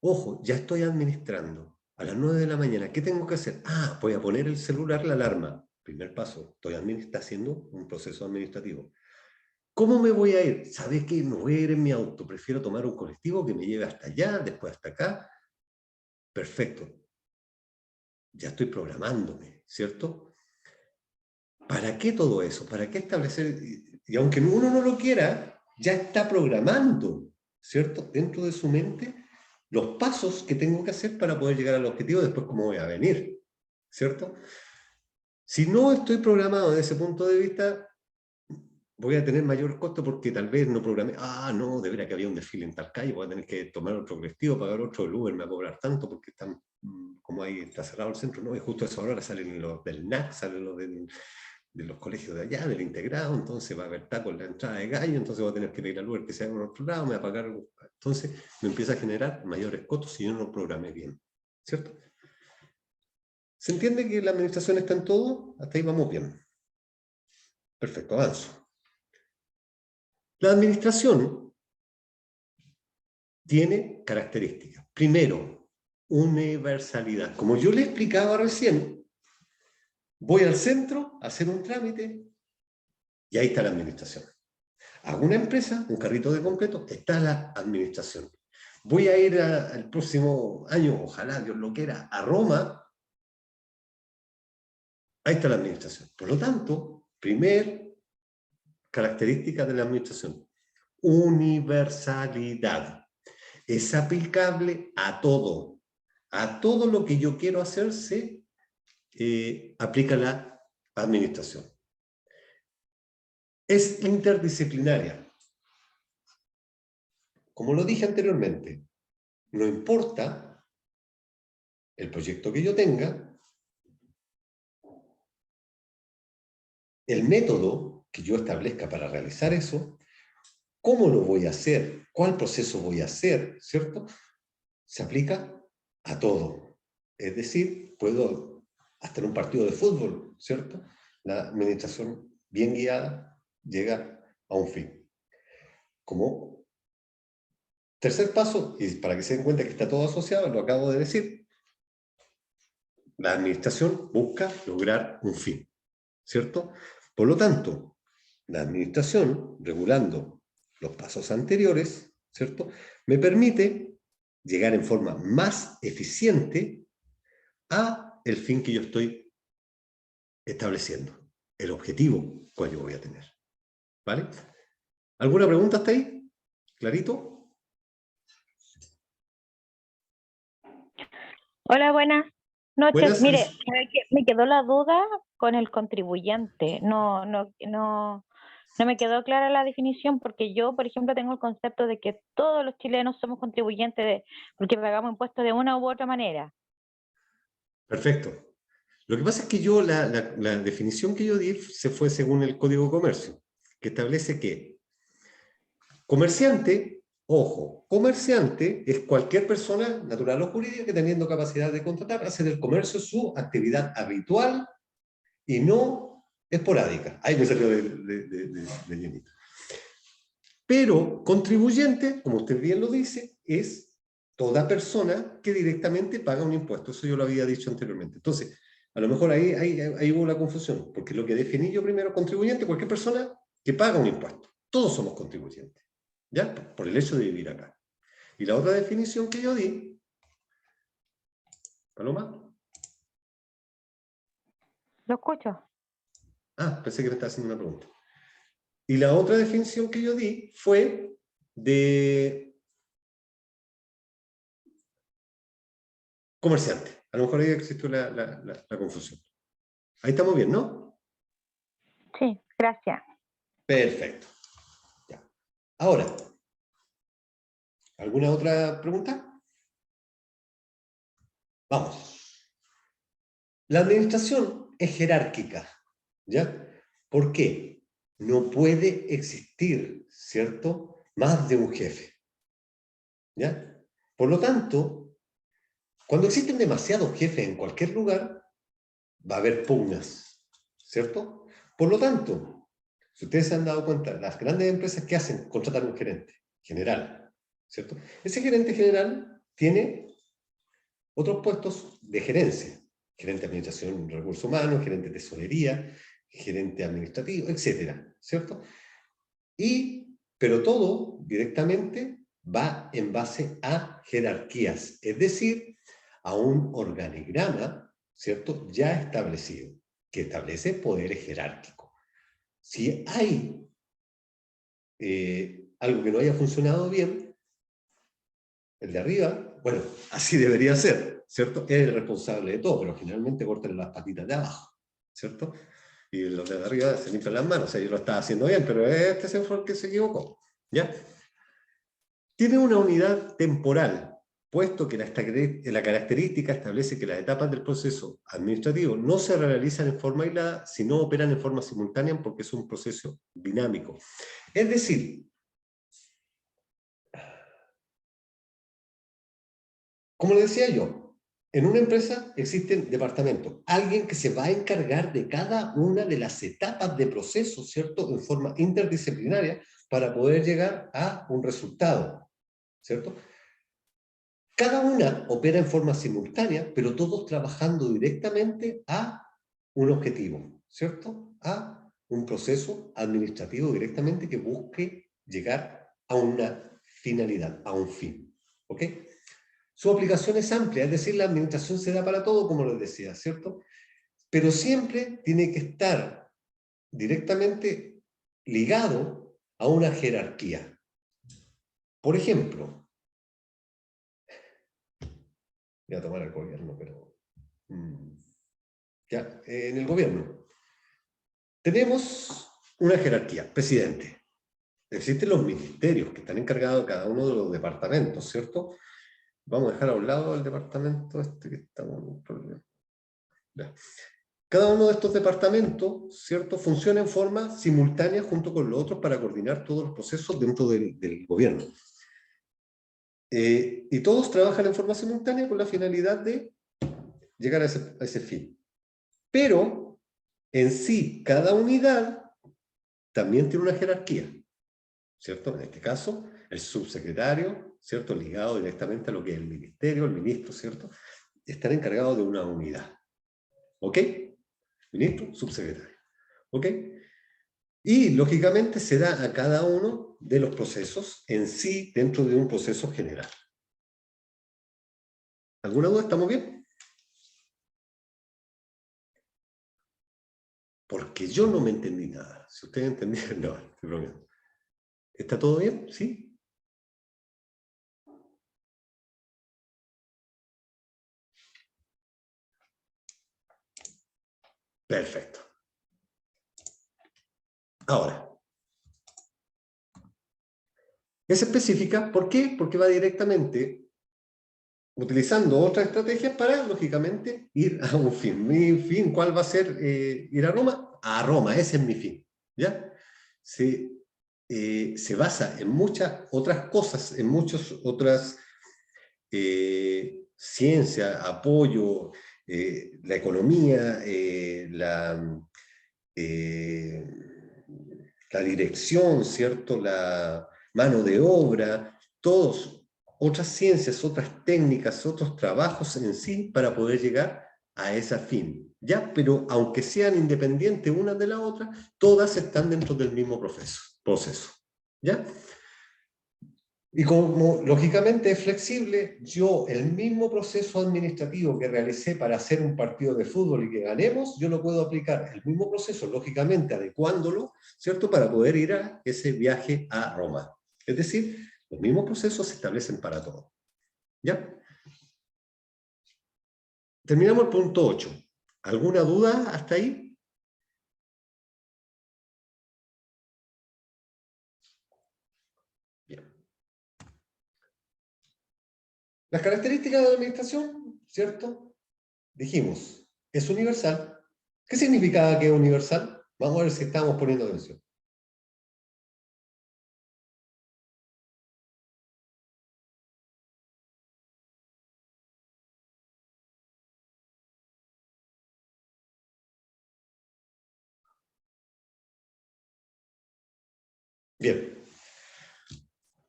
Ojo, ya estoy administrando. A las 9 de la mañana, ¿qué tengo que hacer? Voy a poner el celular, la alarma. Primer paso, está haciendo un proceso administrativo. ¿Cómo me voy a ir? ¿Sabes qué? No voy a ir en mi auto. Prefiero tomar un colectivo que me lleve hasta allá, después hasta acá. Perfecto. Ya estoy programándome, ¿cierto? ¿Para qué todo eso? ¿Para qué establecer? Y aunque uno no lo quiera, ya está programando, ¿cierto? Dentro de su mente, los pasos que tengo que hacer para poder llegar al objetivo, después cómo voy a venir, ¿cierto? Si no estoy programado desde ese punto de vista, voy a tener mayor costo porque tal vez no programé, no, de veras que había un desfile en tal calle, voy a tener que tomar otro colectivo, pagar otro, el Uber me va a cobrar tanto porque están, como ahí está cerrado el centro, ¿no? Y justo a esa hora salen los del NAC, salen los de los colegios de allá, del integrado, entonces va a haber taco en la entrada de Gallo, entonces voy a tener que pedir al Uber que sea en otro lado, me va a pagar, entonces me empieza a generar mayores costos si yo no lo programé bien, ¿cierto? ¿Se entiende que la administración está en todo? Hasta ahí vamos bien. Perfecto, avanzo. La administración tiene características. Primero, universalidad. Como yo le explicaba recién, voy al centro a hacer un trámite y ahí está la administración. Hago una empresa, un carrito de concreto, está la administración. Voy a ir el próximo año, ojalá Dios lo quiera, a Roma, ahí está la administración. Por lo tanto, primer característica de la administración, universalidad. Es aplicable a todo. A todo lo que yo quiero hacer se aplica la administración. Es interdisciplinaria. Como lo dije anteriormente, no importa el proyecto que yo tenga, el método que yo establezca para realizar eso, cómo lo voy a hacer, cuál proceso voy a hacer, ¿cierto? Se aplica a todo. Es decir, puedo hasta en un partido de fútbol, ¿cierto? La administración bien guiada llega a un fin. Como tercer paso, y para que se den cuenta que está todo asociado, lo acabo de decir, la administración busca lograr un fin, ¿cierto? Por lo tanto, la administración, regulando los pasos anteriores, ¿cierto?, me permite llegar en forma más eficiente a el fin que yo estoy estableciendo, el objetivo cual yo voy a tener. ¿Vale? ¿Alguna pregunta hasta ahí? ¿Clarito? Hola, buenas noches. Buenas, Mire, Liz. me quedó la duda con el contribuyente. No me quedó clara la definición porque yo, por ejemplo, tengo el concepto de que todos los chilenos somos contribuyentes porque pagamos impuestos de una u otra manera. Perfecto. Lo que pasa es que yo, la definición que yo di se fue según el Código de Comercio, que establece que comerciante, ojo, comerciante es cualquier persona, natural o jurídica, que teniendo capacidad de contratar, hace del comercio su actividad habitual y no esporádica. Ahí me salió de llenito. Pero contribuyente, como usted bien lo dice, es toda persona que directamente paga un impuesto. Eso yo lo había dicho anteriormente. Entonces, a lo mejor ahí hubo la confusión, porque lo que definí yo primero, contribuyente, cualquier persona que paga un impuesto. Todos somos contribuyentes, ¿ya? Por el hecho de vivir acá. Y la otra definición que yo di, Paloma. ¿Lo escucho? Ah, pensé que me estaba haciendo una pregunta. Y la otra definición que yo di fue de comerciante. A lo mejor ahí existió la confusión. Ahí estamos bien, ¿no? Sí, gracias. Perfecto. Ya. Ahora, ¿alguna otra pregunta? Vamos. La administración es jerárquica, ¿ya? ¿Por qué? No puede existir, ¿cierto?, más de un jefe, ¿ya? Por lo tanto, cuando existen demasiados jefes en cualquier lugar, va a haber pugnas, ¿cierto? Por lo tanto, si ustedes se han dado cuenta, las grandes empresas, ¿qué hacen? Contratar un gerente general, ¿cierto? Ese gerente general tiene otros puestos de gerencia, gerente de administración de recursos humanos, gerente de tesorería, gerente administrativo, etcétera, ¿cierto? Pero todo directamente va en base a jerarquías, es decir, a un organigrama, ¿cierto?, ya establecido, que establece poderes jerárquicos. Si hay algo que no haya funcionado bien, el de arriba, bueno, así debería ser, ¿cierto? Es el responsable de todo, pero generalmente cortan las patitas de abajo, ¿cierto? Y los de arriba se limpian las manos, o sea, yo lo estaba haciendo bien, pero este se fue el que se equivocó, ¿ya? Tiene una unidad temporal, puesto que la característica establece que las etapas del proceso administrativo no se realizan en forma aislada, sino operan en forma simultánea porque es un proceso dinámico. Es decir, como le decía yo, en una empresa existen departamentos, alguien que se va a encargar de cada una de las etapas de proceso, ¿cierto?, en forma interdisciplinaria para poder llegar a un resultado, ¿cierto? Cada una opera en forma simultánea, pero todos trabajando directamente a un objetivo, ¿cierto? A un proceso administrativo directamente que busque llegar a una finalidad, a un fin, ¿ok? Su aplicación es amplia, es decir, la administración se da para todo, como les decía, ¿cierto? Pero siempre tiene que estar directamente ligado a una jerarquía. Por ejemplo, voy a tomar el gobierno, pero... ya, en el gobierno tenemos una jerarquía, presidente. Existen los ministerios que están encargados de cada uno de los departamentos, ¿cierto? Vamos a dejar a un lado el departamento este que estamos en un problema. Ya. Cada uno de estos departamentos, ¿cierto?, funciona en forma simultánea junto con los otros para coordinar todos los procesos dentro del gobierno. Y todos trabajan en forma simultánea con la finalidad de llegar a ese fin. Pero, en sí, cada unidad también tiene una jerarquía, ¿cierto? En este caso, el subsecretario, ¿cierto?, ligado directamente a lo que es el ministerio, el ministro, ¿cierto?, están encargados de una unidad. ¿Ok? Ministro, subsecretario. ¿Ok? Y, lógicamente, se da a cada uno de los procesos en sí dentro de un proceso general. ¿Alguna duda? ¿Estamos bien? porque yo no me entendí nada. Si ustedes entendieron, no, estoy bromeando. ¿Está todo bien? ¿Sí? Perfecto. Ahora, es específica, ¿por qué? Porque va directamente utilizando otras estrategias para, lógicamente, ir a un fin. ¿Mi fin cuál va a ser? ¿Ir a Roma? A Roma, ese es mi fin. ¿Ya? Se basa en muchas otras cosas, en muchas otras ciencias, apoyo, la economía, la dirección, ¿cierto? La mano de obra, todos, otras ciencias, otras técnicas, otros trabajos en sí para poder llegar a ese fin, ¿ya? Pero aunque sean independientes unas de la otra, todas están dentro del mismo proceso, ¿ya? Y como lógicamente es flexible, yo el mismo proceso administrativo que realicé para hacer un partido de fútbol y que ganemos, yo lo puedo aplicar, el mismo proceso, lógicamente adecuándolo, ¿cierto? Para poder ir a ese viaje a Roma. Es decir, los mismos procesos se establecen para todos. ¿Ya? Terminamos el punto 8. ¿Alguna duda hasta ahí? Bien. Las características de la administración, ¿cierto? Dijimos, es universal. ¿Qué significa que es universal? Vamos a ver si estamos poniendo atención. Bien.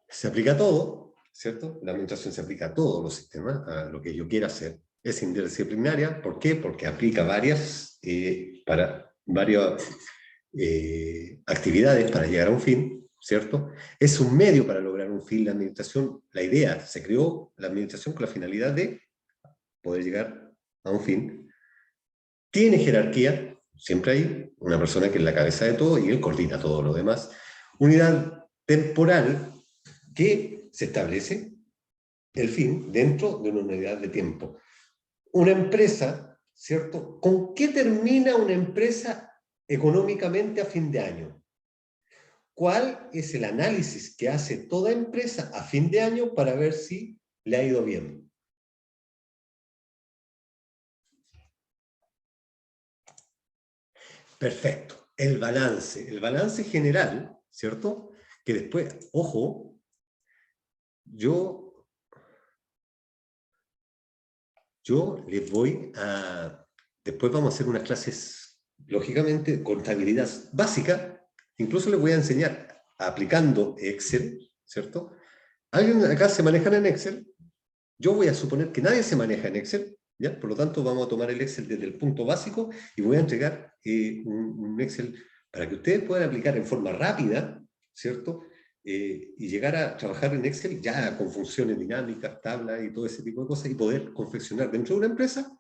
Se aplica a todo, ¿cierto? La administración se aplica a todos los sistemas, a lo que yo quiera hacer. Es interdisciplinaria, ¿por qué? Porque aplica varias actividades para llegar a un fin, ¿cierto? Es un medio para lograr un fin. La administración, la idea, se creó la administración con la finalidad de poder llegar a un fin. Tiene jerarquía, siempre hay una persona que es la cabeza de todo y él coordina todo lo demás. Unidad temporal, que se establece el fin dentro de una unidad de tiempo. Una empresa, ¿cierto? ¿Con qué termina una empresa económicamente a fin de año? ¿Cuál es el análisis que hace toda empresa a fin de año para ver si le ha ido bien? Perfecto. El balance general, ¿cierto? Que después, ojo, yo les voy a... Después vamos a hacer unas clases, lógicamente, contabilidad básica. Incluso les voy a enseñar aplicando Excel, ¿cierto? ¿Alguien acá se maneja en Excel? Yo voy a suponer que nadie se maneja en Excel, ¿ya? Por lo tanto, vamos a tomar el Excel desde el punto básico y voy a entregar un Excel para que ustedes puedan aplicar en forma rápida, ¿cierto? Y llegar a trabajar en Excel ya con funciones dinámicas, tablas y todo ese tipo de cosas y poder confeccionar dentro de una empresa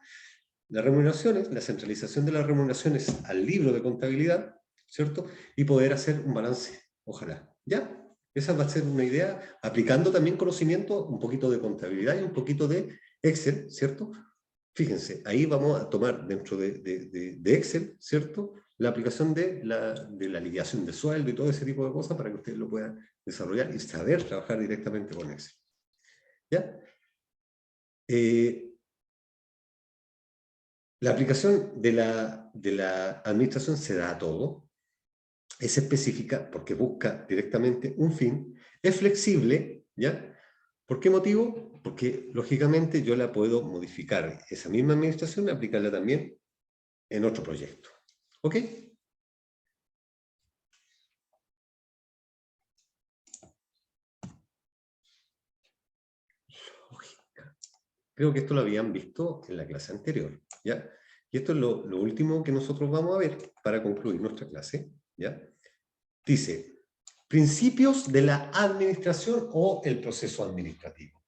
las remuneraciones, la centralización de las remuneraciones al libro de contabilidad, ¿cierto? Y poder hacer un balance, ojalá, ¿ya? Esa va a ser una idea, aplicando también conocimiento, un poquito de contabilidad y un poquito de Excel, ¿cierto? Fíjense, ahí vamos a tomar dentro de Excel, ¿cierto? La aplicación de la liquidación de sueldo y todo ese tipo de cosas para que ustedes lo puedan desarrollar y saber trabajar directamente con Excel. ¿Ya? La aplicación de la administración se da a todo, es específica porque busca directamente un fin, es flexible, ¿ya? ¿Por qué motivo? Porque, lógicamente, yo la puedo modificar, esa misma administración, aplicarla también en otro proyecto. ¿Ok? Lógica. Creo que esto lo habían visto en la clase anterior, ¿ya? Y esto es lo último que nosotros vamos a ver para concluir nuestra clase, ¿ya? Dice, principios de la administración o el proceso administrativo.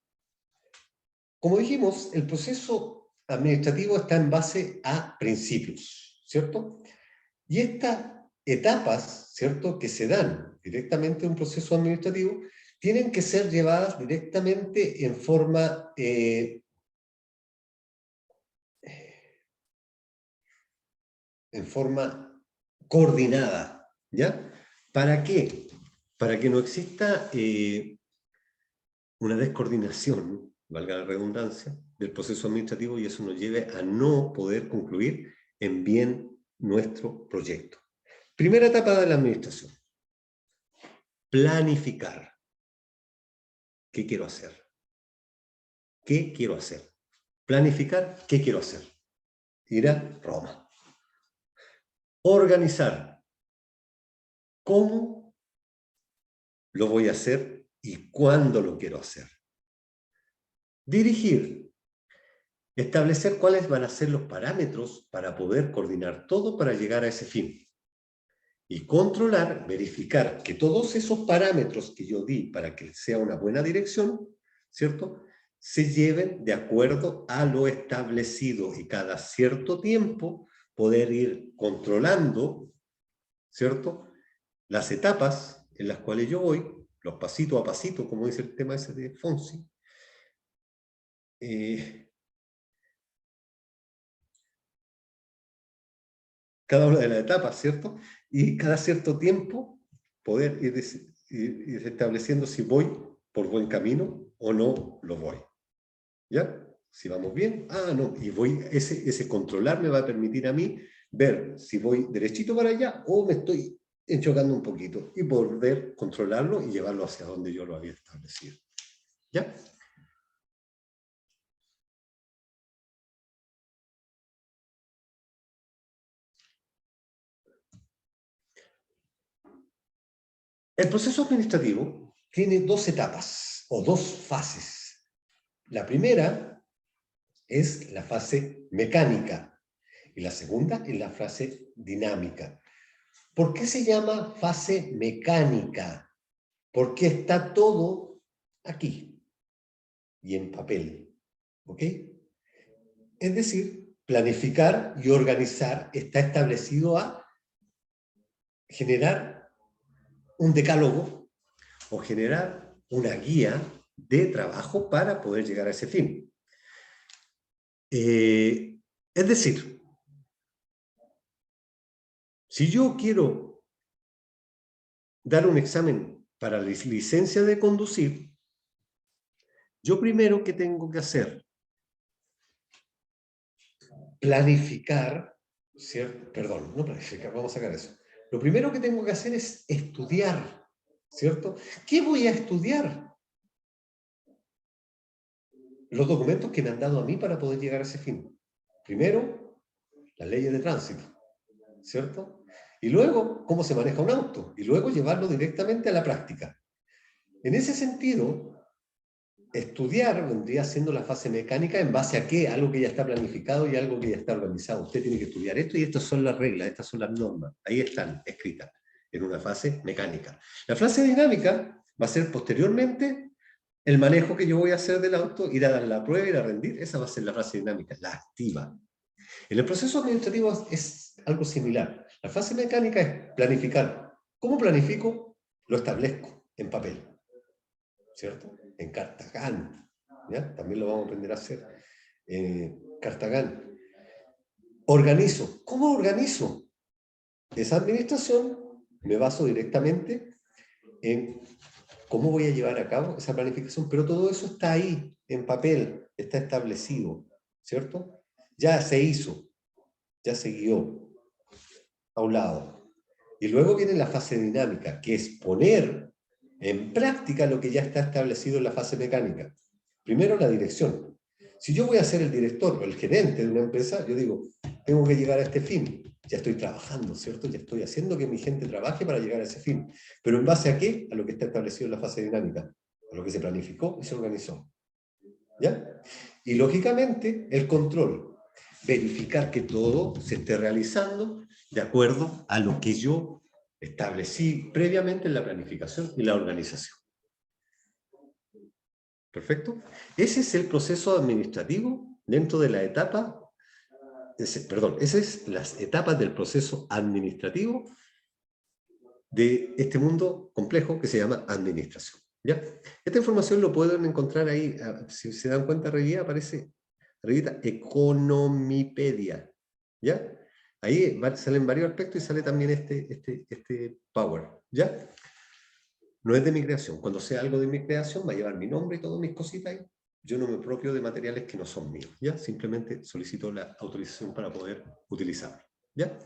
Como dijimos, el proceso administrativo está en base a principios, ¿cierto? Y estas etapas, ¿cierto?, que se dan directamente en un proceso administrativo, tienen que ser llevadas directamente en forma coordinada, ¿ya? ¿Para qué? Para que no exista una descoordinación, valga la redundancia, del proceso administrativo y eso nos lleve a no poder concluir en bien nuestro proyecto. Primera etapa de la administración. Planificar. ¿Qué quiero hacer? ¿Qué quiero hacer? Planificar, ¿qué quiero hacer? Ir a Roma. Organizar. ¿Cómo lo voy a hacer y cuándo lo quiero hacer? Dirigir. Establecer cuáles van a ser los parámetros para poder coordinar todo para llegar a ese fin. Y controlar, verificar que todos esos parámetros que yo di para que sea una buena dirección, ¿cierto?, se lleven de acuerdo a lo establecido y cada cierto tiempo poder ir controlando, ¿cierto?, las etapas en las cuales yo voy, los pasito a pasito, como dice el tema ese de Fonsi, cada una de las etapas, ¿cierto? Y cada cierto tiempo poder ir estableciendo si voy por buen camino o no lo voy. ¿Ya? Si vamos bien, no, y voy, ese controlar me va a permitir a mí ver si voy derechito para allá o me estoy enchocando un poquito y poder controlarlo y llevarlo hacia donde yo lo había establecido. ¿Ya? El proceso administrativo tiene dos etapas o dos fases. La primera es la fase mecánica y la segunda es la fase dinámica. ¿Por qué se llama fase mecánica? Porque está todo aquí y en papel. ¿Ok? Es decir, planificar y organizar está establecido a generar un decálogo o generar una guía de trabajo para poder llegar a ese fin. Es decir, si yo quiero dar un examen para la licencia de conducir, yo primero, ¿qué tengo que hacer? Planificar, ¿cierto? Perdón, no planificar, vamos a sacar eso. Lo primero que tengo que hacer es estudiar, ¿cierto? ¿Qué voy a estudiar? Los documentos que me han dado a mí para poder llegar a ese fin. Primero, las leyes de tránsito, ¿cierto? Y luego, cómo se maneja un auto. Y luego llevarlo directamente a la práctica. En ese sentido, estudiar vendría siendo la fase mecánica en base a qué, algo que ya está planificado y algo que ya está organizado. Usted tiene que estudiar esto y estas son las reglas, estas son las normas. Ahí están escritas en una fase mecánica. La fase dinámica va a ser posteriormente el manejo que yo voy a hacer del auto, ir a dar la prueba, ir a rendir. Esa va a ser la fase dinámica, la activa. En el proceso administrativo es algo similar. La fase mecánica es planificar. ¿Cómo planifico? Lo establezco en papel, ¿cierto? En Cartagán, ¿ya? También lo vamos a aprender a hacer. Cartagán. Organizo. ¿Cómo organizo? Esa administración me baso directamente en cómo voy a llevar a cabo esa planificación, pero todo eso está ahí, en papel, está establecido, ¿cierto? Ya se hizo, ya se guió a un lado. Y luego viene la fase dinámica, que es poner en práctica lo que ya está establecido en la fase mecánica. Primero, la dirección. Si yo voy a ser el director o el gerente de una empresa, yo digo, tengo que llegar a este fin. Ya estoy trabajando, ¿cierto? Ya estoy haciendo que mi gente trabaje para llegar a ese fin. ¿Pero en base a qué? A lo que está establecido en la fase dinámica. A lo que se planificó y se organizó. ¿Ya? Y lógicamente, el control. Verificar que todo se esté realizando de acuerdo a lo que yo establecí previamente en la planificación y la organización. ¿Perfecto? Ese es el proceso administrativo dentro de la etapa esas es las etapas del proceso administrativo de este mundo complejo que se llama administración. ¿Ya? Esta información lo pueden encontrar ahí, si se dan cuenta arriba aparece arribita Economipedia. ¿Ya? Ahí salen varios aspectos y sale también este Power. ¿Ya? No es de mi creación. Cuando sea algo de mi creación va a llevar mi nombre y todas mis cositas ahí. Yo no me apropio de materiales que no son míos. ¿Ya? Simplemente solicito la autorización para poder utilizarlo. ¿Ya?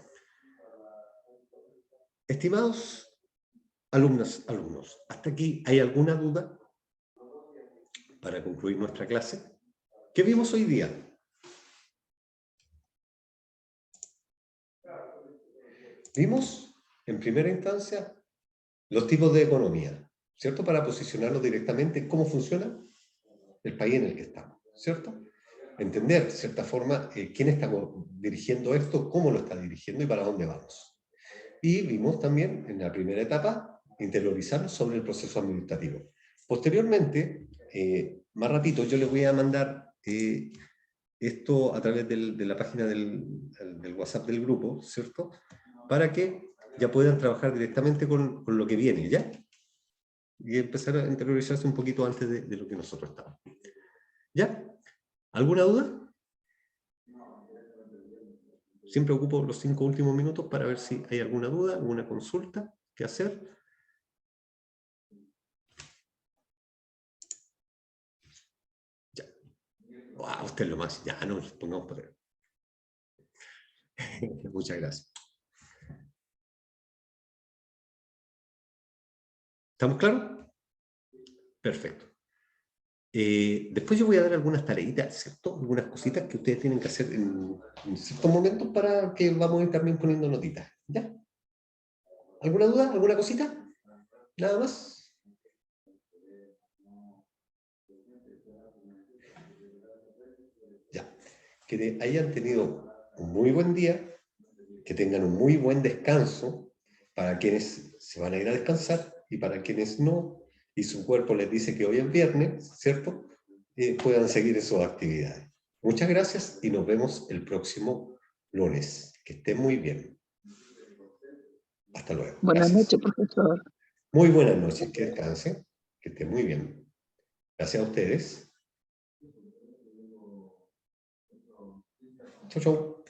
Estimados alumnos, ¿hasta aquí hay alguna duda para concluir nuestra clase? ¿Qué vimos hoy día? Vimos, en primera instancia, los tipos de economía, ¿cierto? Para posicionarnos directamente en cómo funciona el país en el que estamos, ¿cierto? Entender, de cierta forma, quién está dirigiendo esto, cómo lo está dirigiendo y para dónde vamos. Y vimos también, en la primera etapa, interiorizarnos sobre el proceso administrativo. Posteriormente, más ratito, yo les voy a mandar esto a través de la página del WhatsApp del grupo, ¿cierto? Para que ya puedan trabajar directamente con lo que viene, ¿ya? Y empezar a interiorizarse un poquito antes de lo que nosotros estamos. ¿Ya? ¿Alguna duda? Siempre ocupo los 5 últimos minutos para ver si hay alguna duda, alguna consulta que hacer. Ya. Wow, usted es lo más. Ya, no nos pongamos por ahí. Muchas gracias. ¿Estamos claros? Perfecto. Después yo voy a dar algunas tareitas, ¿cierto? Algunas cositas que ustedes tienen que hacer en ciertos momentos para que vamos a ir también poniendo notitas. ¿Ya? ¿Alguna duda? ¿Alguna cosita? ¿Nada más? Ya. Que hayan tenido un muy buen día, que tengan un muy buen descanso para quienes se van a ir a descansar y para quienes no, y su cuerpo les dice que hoy es viernes, ¿cierto? Puedan seguir en sus actividades. Muchas gracias y nos vemos el próximo lunes. Que estén muy bien. Hasta luego. Buenas Gracias. noches, profesor. Muy buenas noches. Que descansen. Que estén muy bien. Gracias a ustedes. Chau, chau.